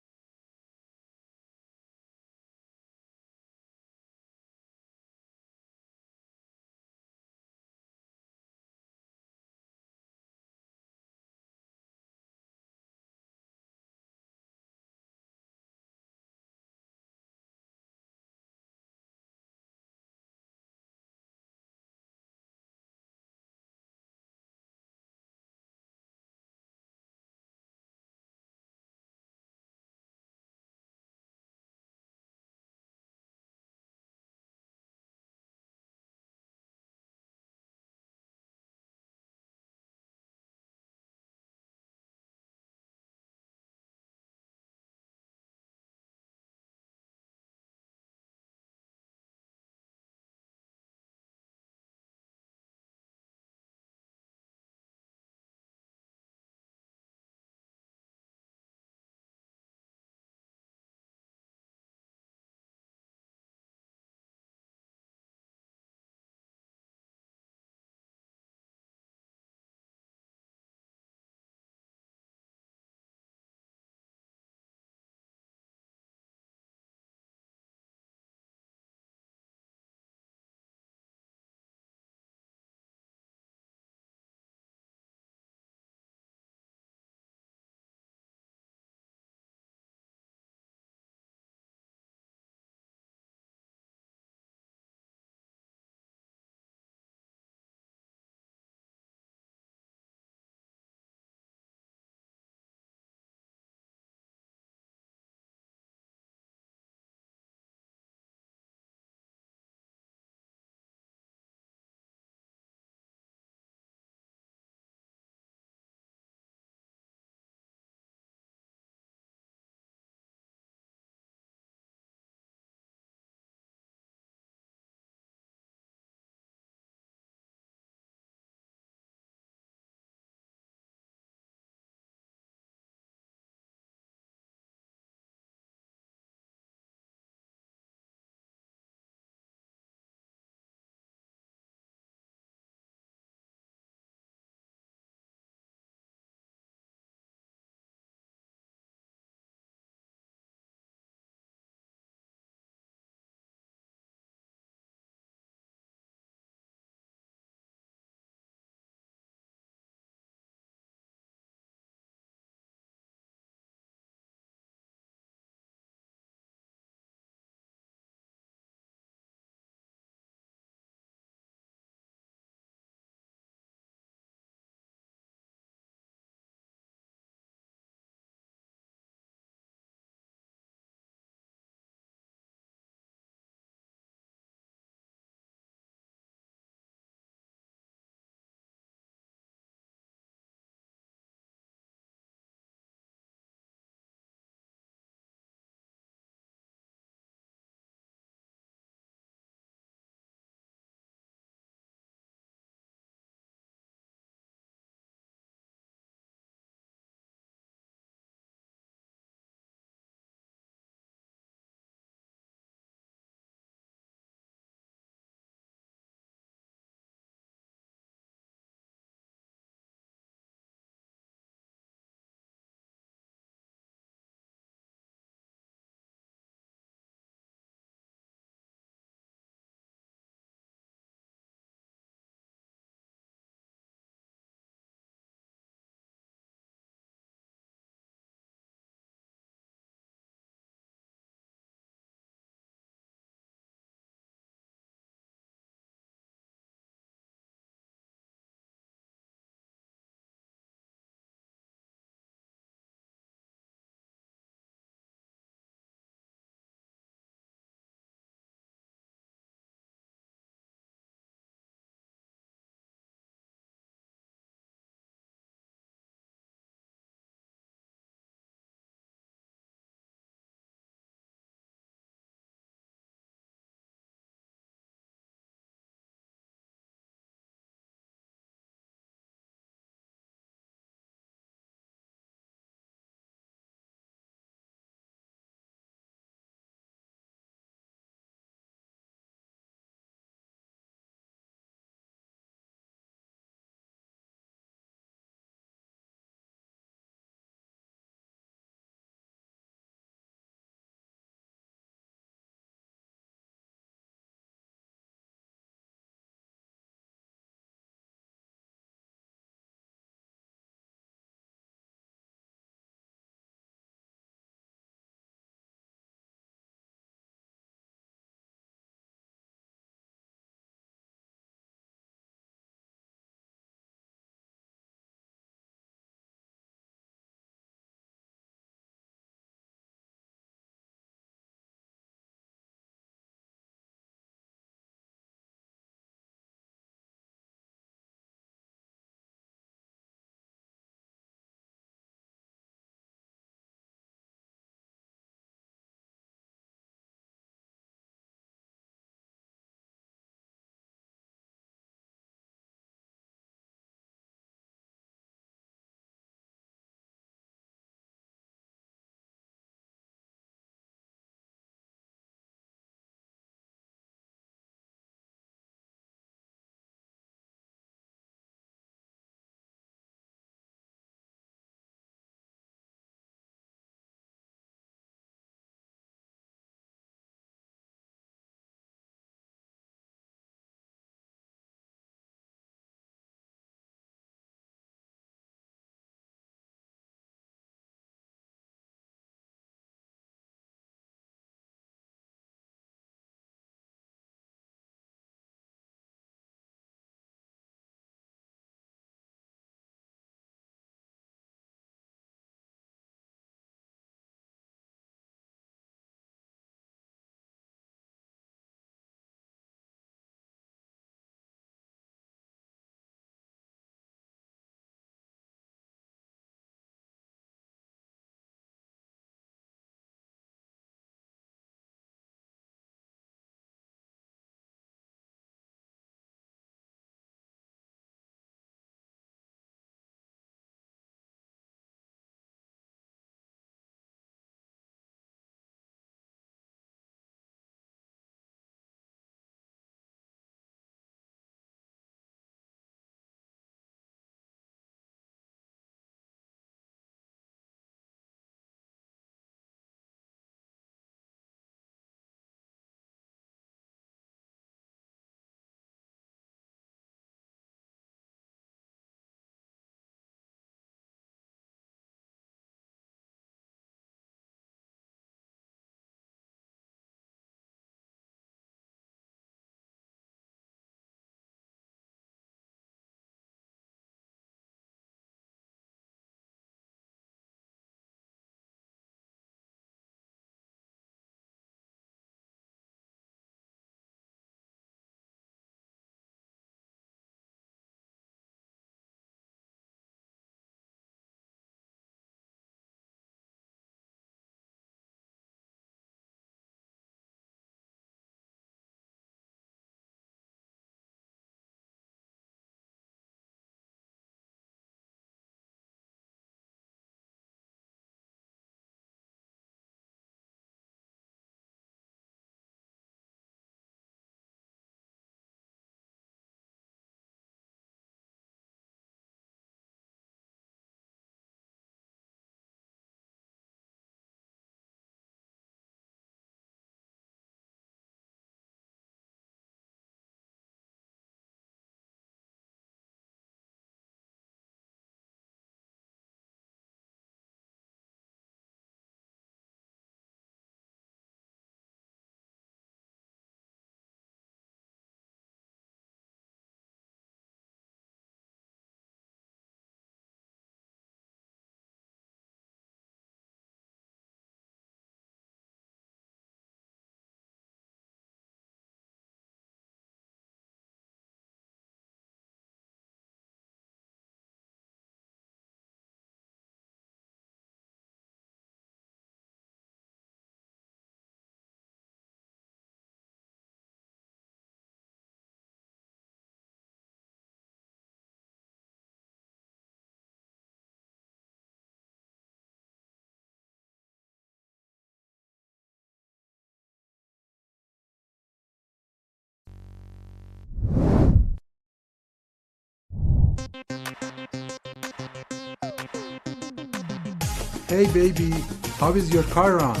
Hey baby, how is your car run?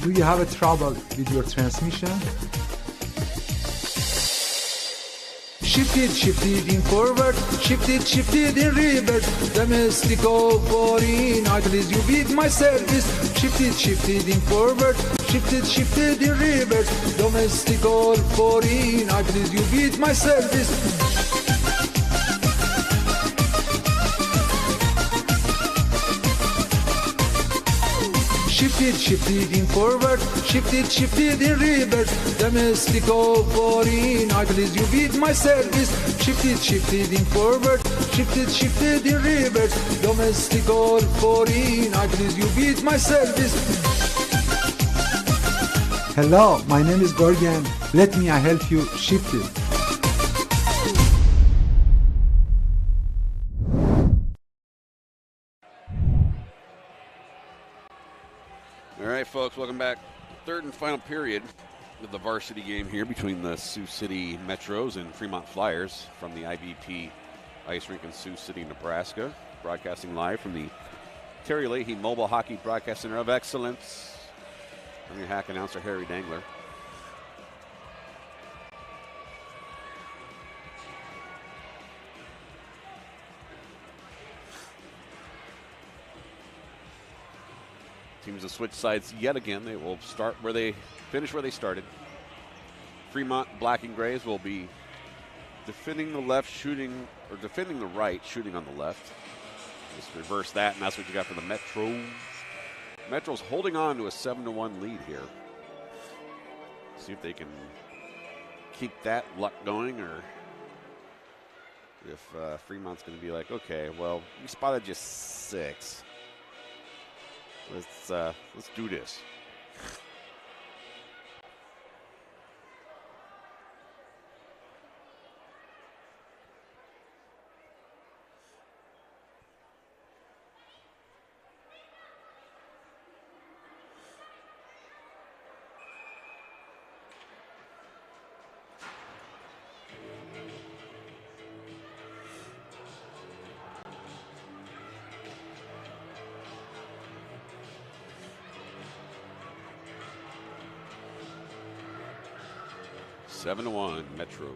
Do you have a trouble with your transmission? Shift it in forward, shift it in reverse. Domestic or foreign, I please you with my service. Shift it in forward, shift it in reverse. Domestic or foreign, I please you with my service. Shift it in forward, shift it in reverse. Domestic or foreign, I please you with my service. Shift it in forward, shift it in reverse. Domestic or foreign, I please you with my service. Hello, my name is Gorgon. Let me help you shift it. All right, folks, welcome back. Third and final period of the varsity game here between the Sioux City Metros and Fremont Flyers from the IBP Ice Rink in Sioux City, Nebraska. Broadcasting live from the Terry Leahy Mobile Hockey Broadcast Center of Excellence. I'm your hack announcer, Harry Dangler. Teams will switch sides yet again. They will finish where they started. Fremont Black and Grays will be defending the left, defending the right, shooting on the left. Just reverse that, and that's what you got for the Metros. Metros holding on to a 7-1 lead here. See if they can keep that luck going, or if Fremont's going to be like, okay, well, we spotted just 6. Let's do this. Seven to 1, Metros.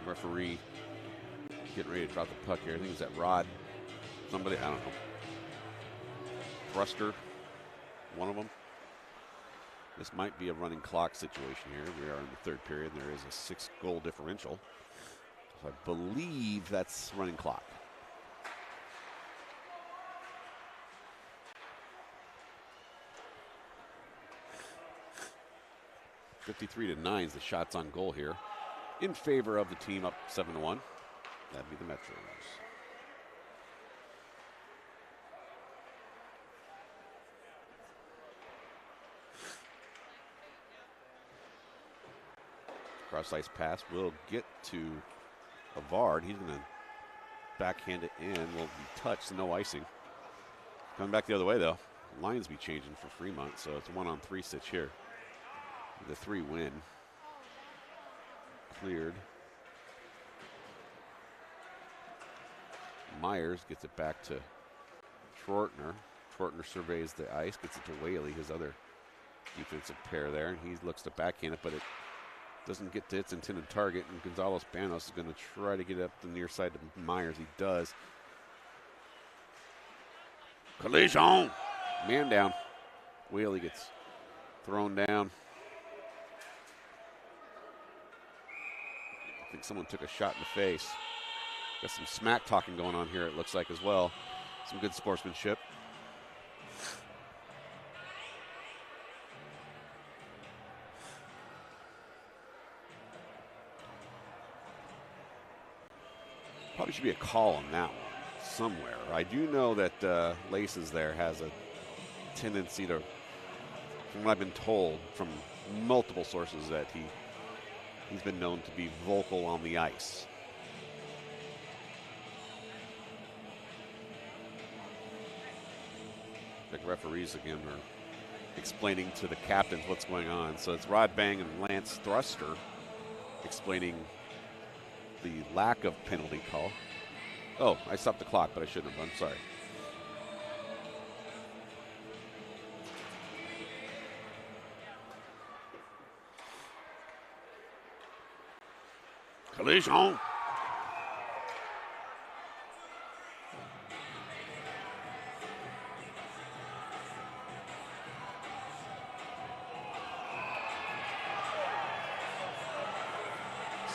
Referee getting ready to drop the puck here. I think it's that Rod. Somebody, I don't know. Thruster, one of them. This might be a running clock situation here. We are in the third period. And there is a 6-goal differential. So I believe that's running clock. 53-9 is the shots on goal here in favor of the team up 7-1. That'd be the Metros. Cross ice pass will get to Avard. He's going to backhand it in. Will be touched, no icing. Coming back the other way though. Lines be changing for Fremont, so it's a 1-on-3 stitch here. The 3 win. Cleared. Myers gets it back to Trortner. Trortner surveys the ice, gets it to Whaley, his other defensive pair there, and he looks to backhand it, but it doesn't get to its intended target, and Gonzalez Banos is going to try to get up the near side to Myers. He does. Collision! Man down. Whaley gets thrown down. I think someone took a shot in the face. Got some smack talking going on here, it looks like, as well. Some good sportsmanship. Probably should be a call on that one somewhere. I do know that Laces there has a tendency to, from what I've been told from multiple sources, that he's been known to be vocal on the ice. I think referees again are explaining to the captains what's going on. So it's Rod Bang and Lance Thruster explaining the lack of penalty call. Oh, I stopped the clock, but I shouldn't have. I'm sorry. Collision.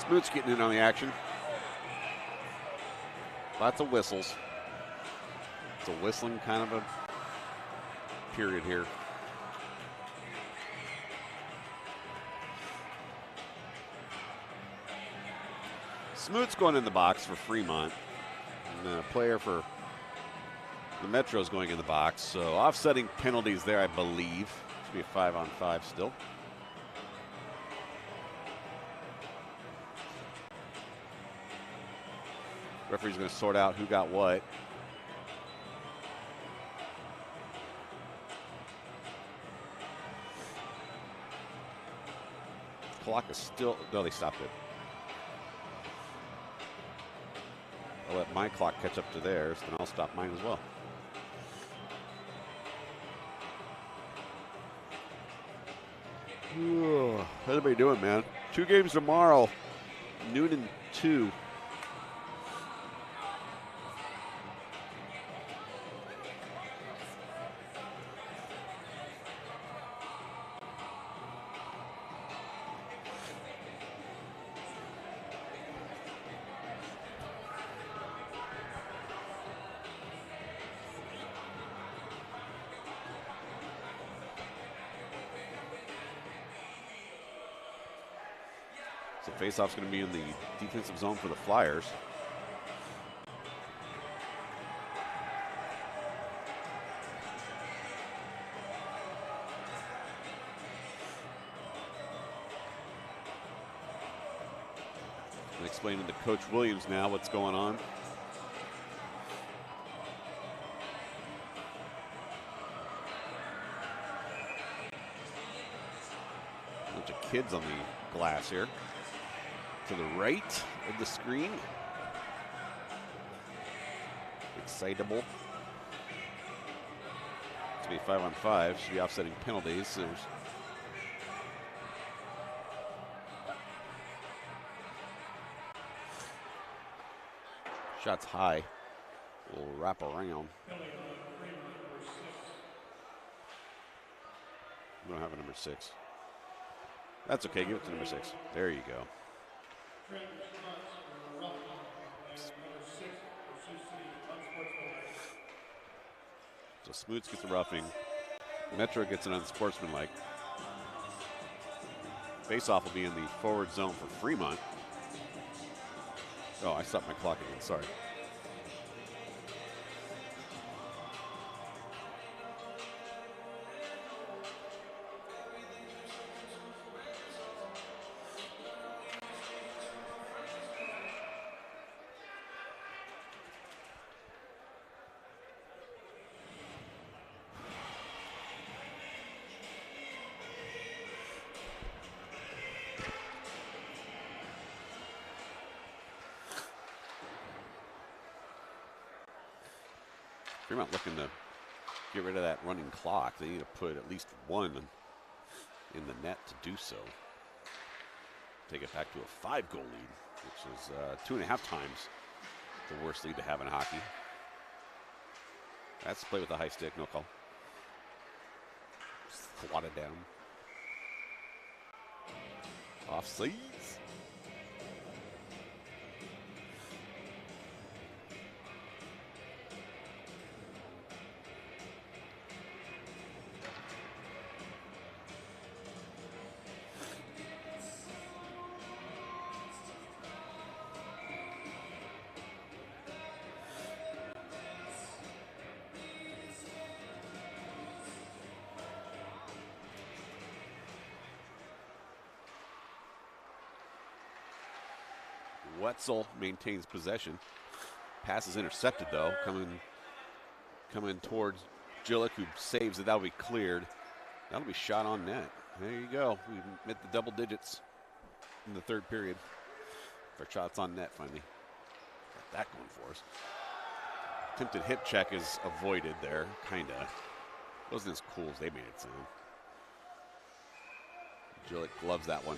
Smoot's getting in on the action. Lots of whistles. It's a whistling kind of a period here. Smoot's going in the box for Fremont. And a player for the Metro's going in the box. So offsetting penalties there, I believe. Should be a 5-on-5 still. Referee's going to sort out who got what. Clock is still, no, they stopped it. I'll let my clock catch up to theirs, then I'll stop mine as well. How's everybody doing, man? 2 games tomorrow, noon and 2. So face-off's going to be in the defensive zone for the Flyers. I'm explaining to Coach Williams now what's going on. Bunch of kids on the glass here. To the right of the screen. Excitable. To be 5-on-5, should be offsetting penalties. There's shots high. We'll wrap around. We don't have a number 6. That's okay, give it to number 6. There you go. So Smoots gets a roughing. Metro gets an unsportsmanlike. Face-off will be in the forward zone for Fremont. Oh, I stopped my clock again, sorry. Fremont looking to get rid of that running clock. They need to put at least 1 in the net to do so. Take it back to a 5-goal lead, which is 2.5 times the worst lead to have in hockey. That's play with the high stick, no call. Swatted down. Offsides. Wetzel maintains possession. Pass is intercepted though, coming towards Jillick, who saves it. That'll be cleared. That'll be shot on net. There you go. We hit the double digits in the third period for shots on net finally. Got that going for us. Attempted hip check is avoided there, kind of. Wasn't as cool as they made it sound. Gillett gloves that one.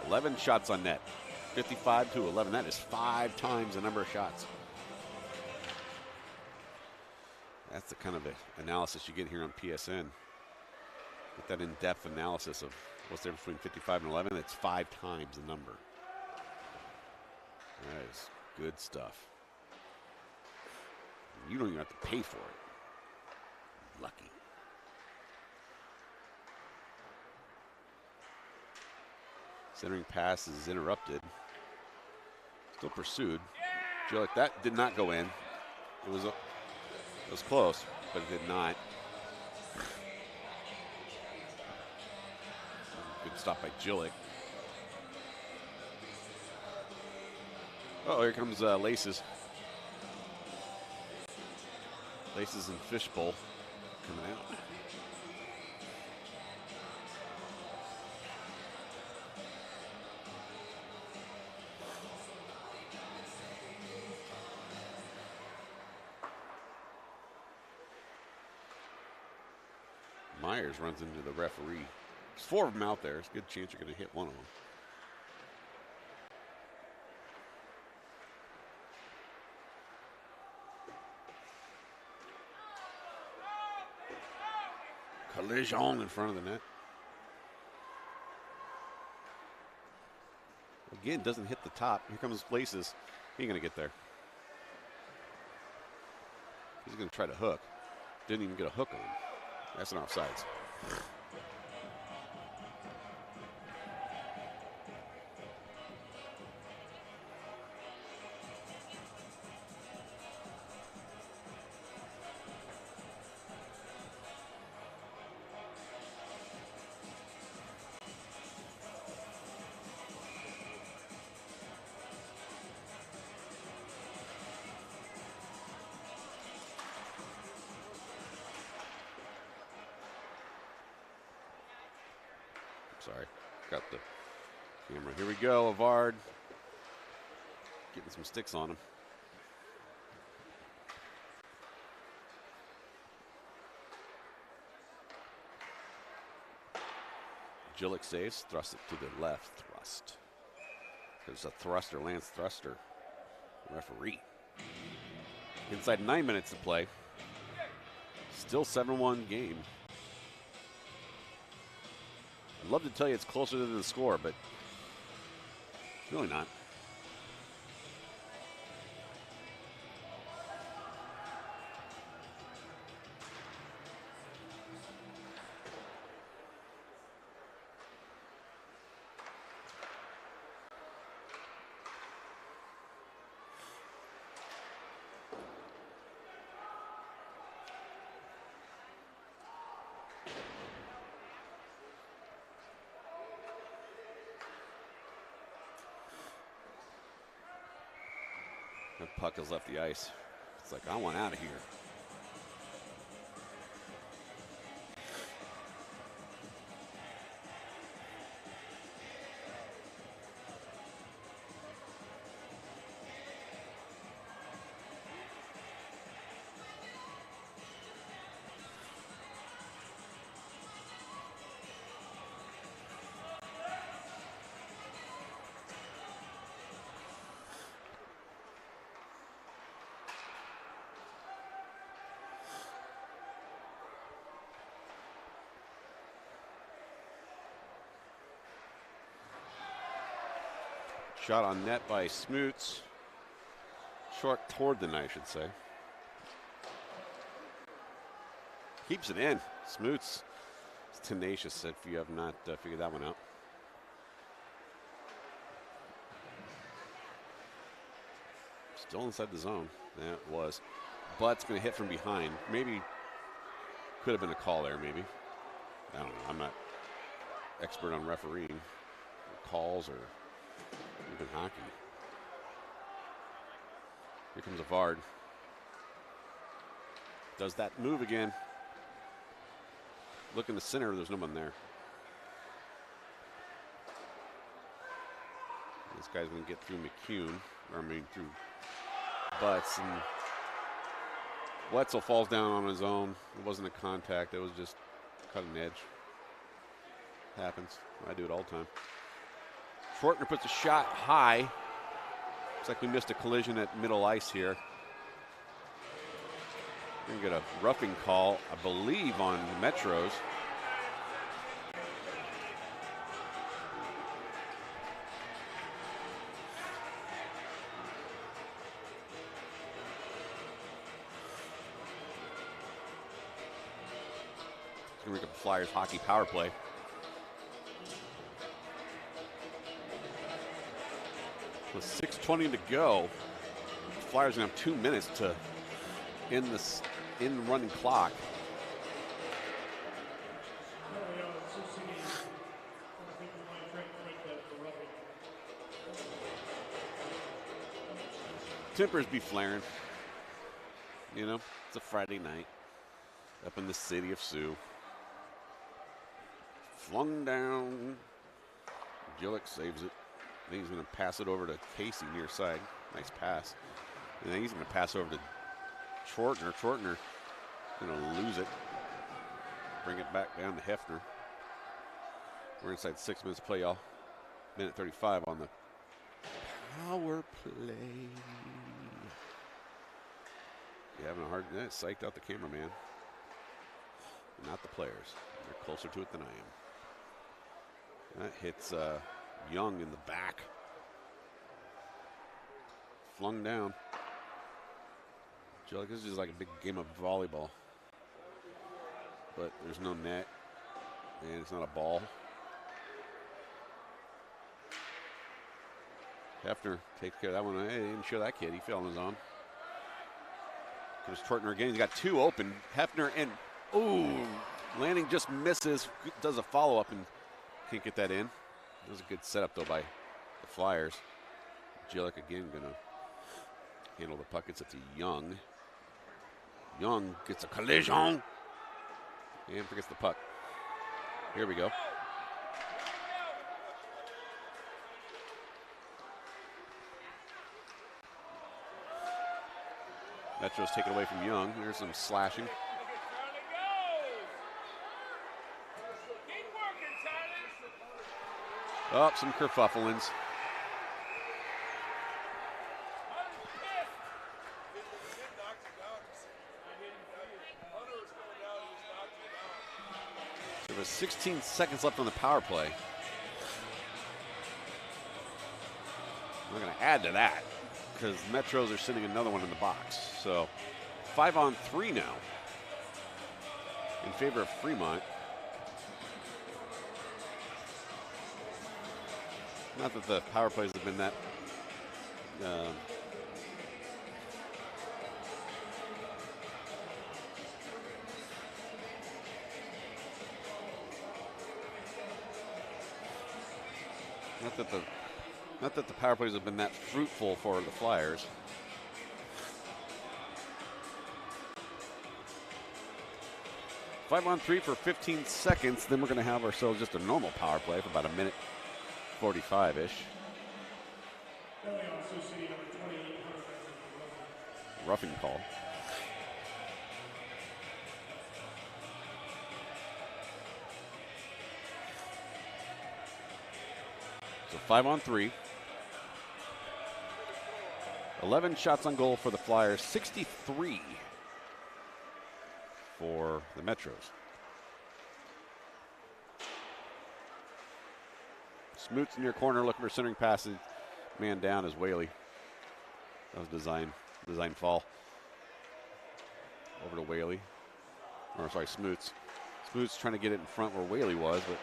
$11 shots on net. 55 to 11. That is 5 times the number of shots. That's the kind of analysis you get here on PSN. Get that in-depth analysis of what's the difference between 55 and 11. It's 5 times the number. That is good stuff. You don't even have to pay for it. Lucky. Centering pass is interrupted. Still pursued. Gillett, that did not go in. It was close, but it did not. Good stop by Gillett. Oh, here comes Laces. Laces and Fishbowl coming out. Myers runs into the referee. There's 4 of them out there. There's a good chance you're going to hit one of them. Collision in front of the net. Again, doesn't hit the top. Here comes Laces. He ain't going to get there. He's going to try to hook. Didn't even get a hook on him. That's an offsides. Sorry, got the camera. Here we go, Avard. Getting some sticks on him. Gillett saves, thrusts it to the left, thrust. There's a thruster, Lance Thruster, referee. Inside 9 minutes to play. Still 7-1 game. I'd love to tell you it's closer than the score, but it's really not. The puck has left the ice. It's like, I want out of here. Shot on net by Smoots. Short toward the net, I should say. Keeps it in. Smoots is tenacious if you have not figured that one out. Still inside the zone. Yeah, it was. But it's going to hit from behind. Maybe could have been a call there, maybe. I don't know. I'm not expert on refereeing. calls or even hockey. Here comes Avard. Does that move again. Look in the center, there's no one there. This guy's going to get through McCune, or I mean through Butts, and Wetzel falls down on his own. It wasn't a contact, it was just cutting edge. Happens. I do it all the time. Schwartner puts a shot high. Looks like we missed a collision at middle ice here. We're going to get a roughing call, I believe, on the Metros. It's going to make a Flyers hockey power play. With 6:20 to go, the Flyers are going to have 2 minutes to end this running clock. Tempers be flaring. You know, it's a Friday night up in the city of Sioux. Flung down. Gillick saves it. I think he's going to pass it over to Casey near side. Nice pass. And then he's going to pass over to Schwartner. Schwartner going to lose it. Bring it back down to Hefner. We're inside 6 minutes of play, y'all. Minute 35 on the power play. You're having a hard night. Psyched out the cameraman. Not the players. They're closer to it than I am. That hits Young in the back. Flung down. This is just like a big game of volleyball. But there's no net. And it's not a ball. Hefner takes care of that one. Hey, didn't show that kid. He fell on his own. Comes Schwartner again. He's got two open. Hefner and, ooh, Lanning just misses. Does a follow-up and can't get that in. That was a good setup, though, by the Flyers. Gillick again going to handle the puck. It's up to Young. Young gets a collision and forgets the puck. Here we go. Metro's taken away from Young. There's some slashing. Oh, some kerfufflings. So there's 16 seconds left on the power play. I'm going to add to that because Metros are sending another one in the box. So 5-on-3 now in favor of Fremont. Not that the power plays have been that not that the power plays have been that fruitful for the Flyers. Five on three for 15 seconds. Then we're going to have ourselves just a normal power play for about a minute 45-ish. Roughing call. So 5-on-3. 11 shots on goal for the Flyers, 63 for the Metros. Smoots near corner looking for centering passes. Man down is Whaley. That was design fall. Over to Whaley. Or sorry, Smoots. Smoots trying to get it in front where Whaley was, but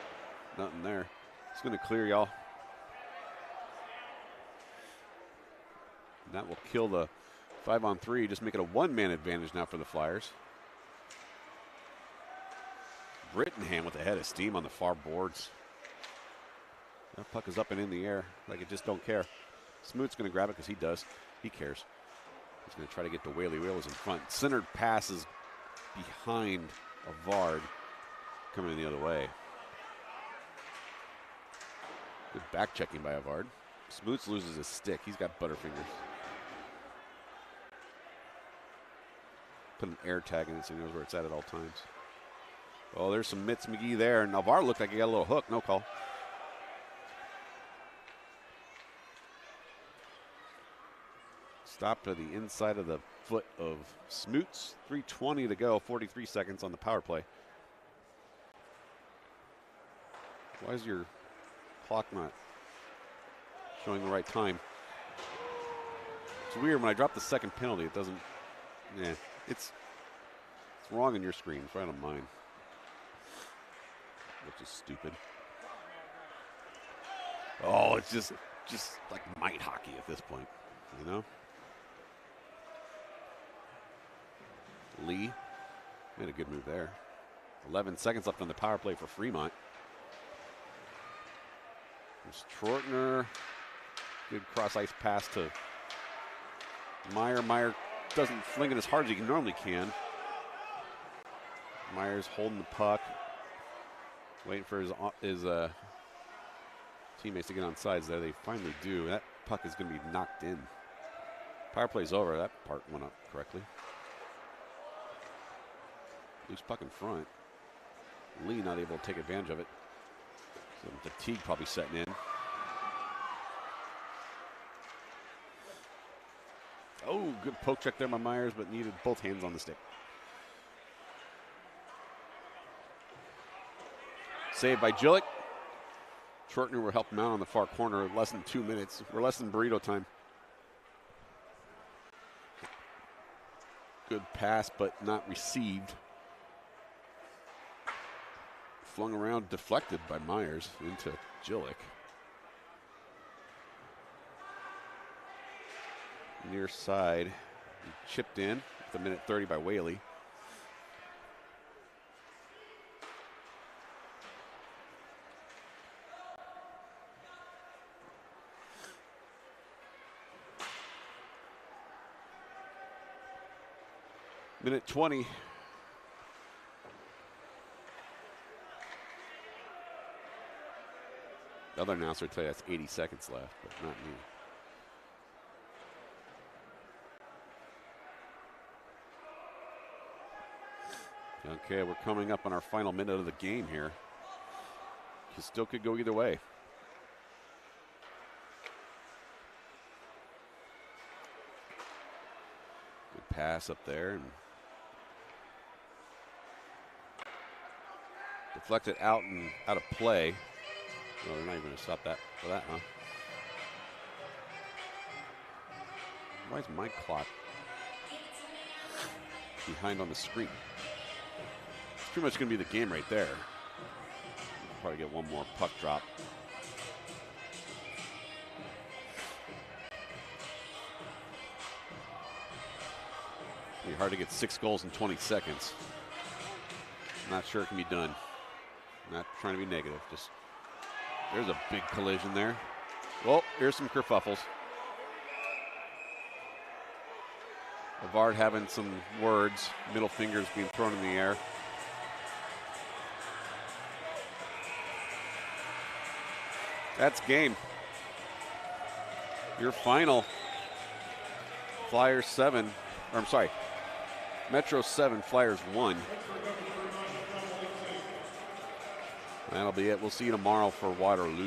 nothing there. It's going to clear, y'all. And that will kill the 5-on-3. Just make it a one-man advantage now for the Flyers. Brittingham with a head of steam on the far boards. That puck is up and in the air like it just don't care. Smoot's going to grab it because he does. He cares. He's going to try to get to Whaley. Whaley's in front. Centered pass is behind Avard, coming the other way. Good back checking by Avard. Smoots loses his stick. He's got butterfingers. Put an air tag in it so he knows where it's at all times. Oh, there's some Mitz McGee there. And Avard looked like he got a little hook. No call. Stop to the inside of the foot of Smoots. 3:20 to go. 43 seconds on the power play. Why is your clock not showing the right time? It's weird when I drop the second penalty, it doesn't. Yeah, it's wrong on your screen. It's right on mine, which is stupid. Oh, it's just like mite hockey at this point, you know. Lee made a good move there. 11 seconds left on the power play for Fremont. There's Trortner. Good cross-ice pass to Meyer. Meyer doesn't fling it as hard as he normally can. Meyer's holding the puck. Waiting for his teammates to get on sides there. They finally do. That puck is going to be knocked in. Power play's over. That part went up correctly. Loose puck in front. Lee not able to take advantage of it. Some fatigue probably setting in. Oh, good poke check there by Myers, but needed both hands on the stick. Saved by Jillick. Shortner will help him out on the far corner. Less than 2 minutes. We're less than burrito time. Good pass, but not received. Flung around, deflected by Myers into Jillick. Near side, chipped in with 1:30 by Whaley. Minute 20. The other announcer would tell you that's 80 seconds left, but not me. Okay, we're coming up on our final minute of the game here. It still could go either way. Good pass up there and deflected out and out of play. No, they're not even going to stop that for that, huh? Why is my clock behind on the screen? It's pretty much going to be the game right there. We'll probably get one more puck drop. It'll be hard to get 6 goals in 20 seconds. Not sure it can be done. Not trying to be negative, just there's a big collision there. Well, here's some kerfuffles. Avard having some words, middle fingers being thrown in the air. That's game. Your final. Flyers 7, or I'm sorry, Metro 7, Flyers 1. That'll be it. We'll see you tomorrow for Waterloo.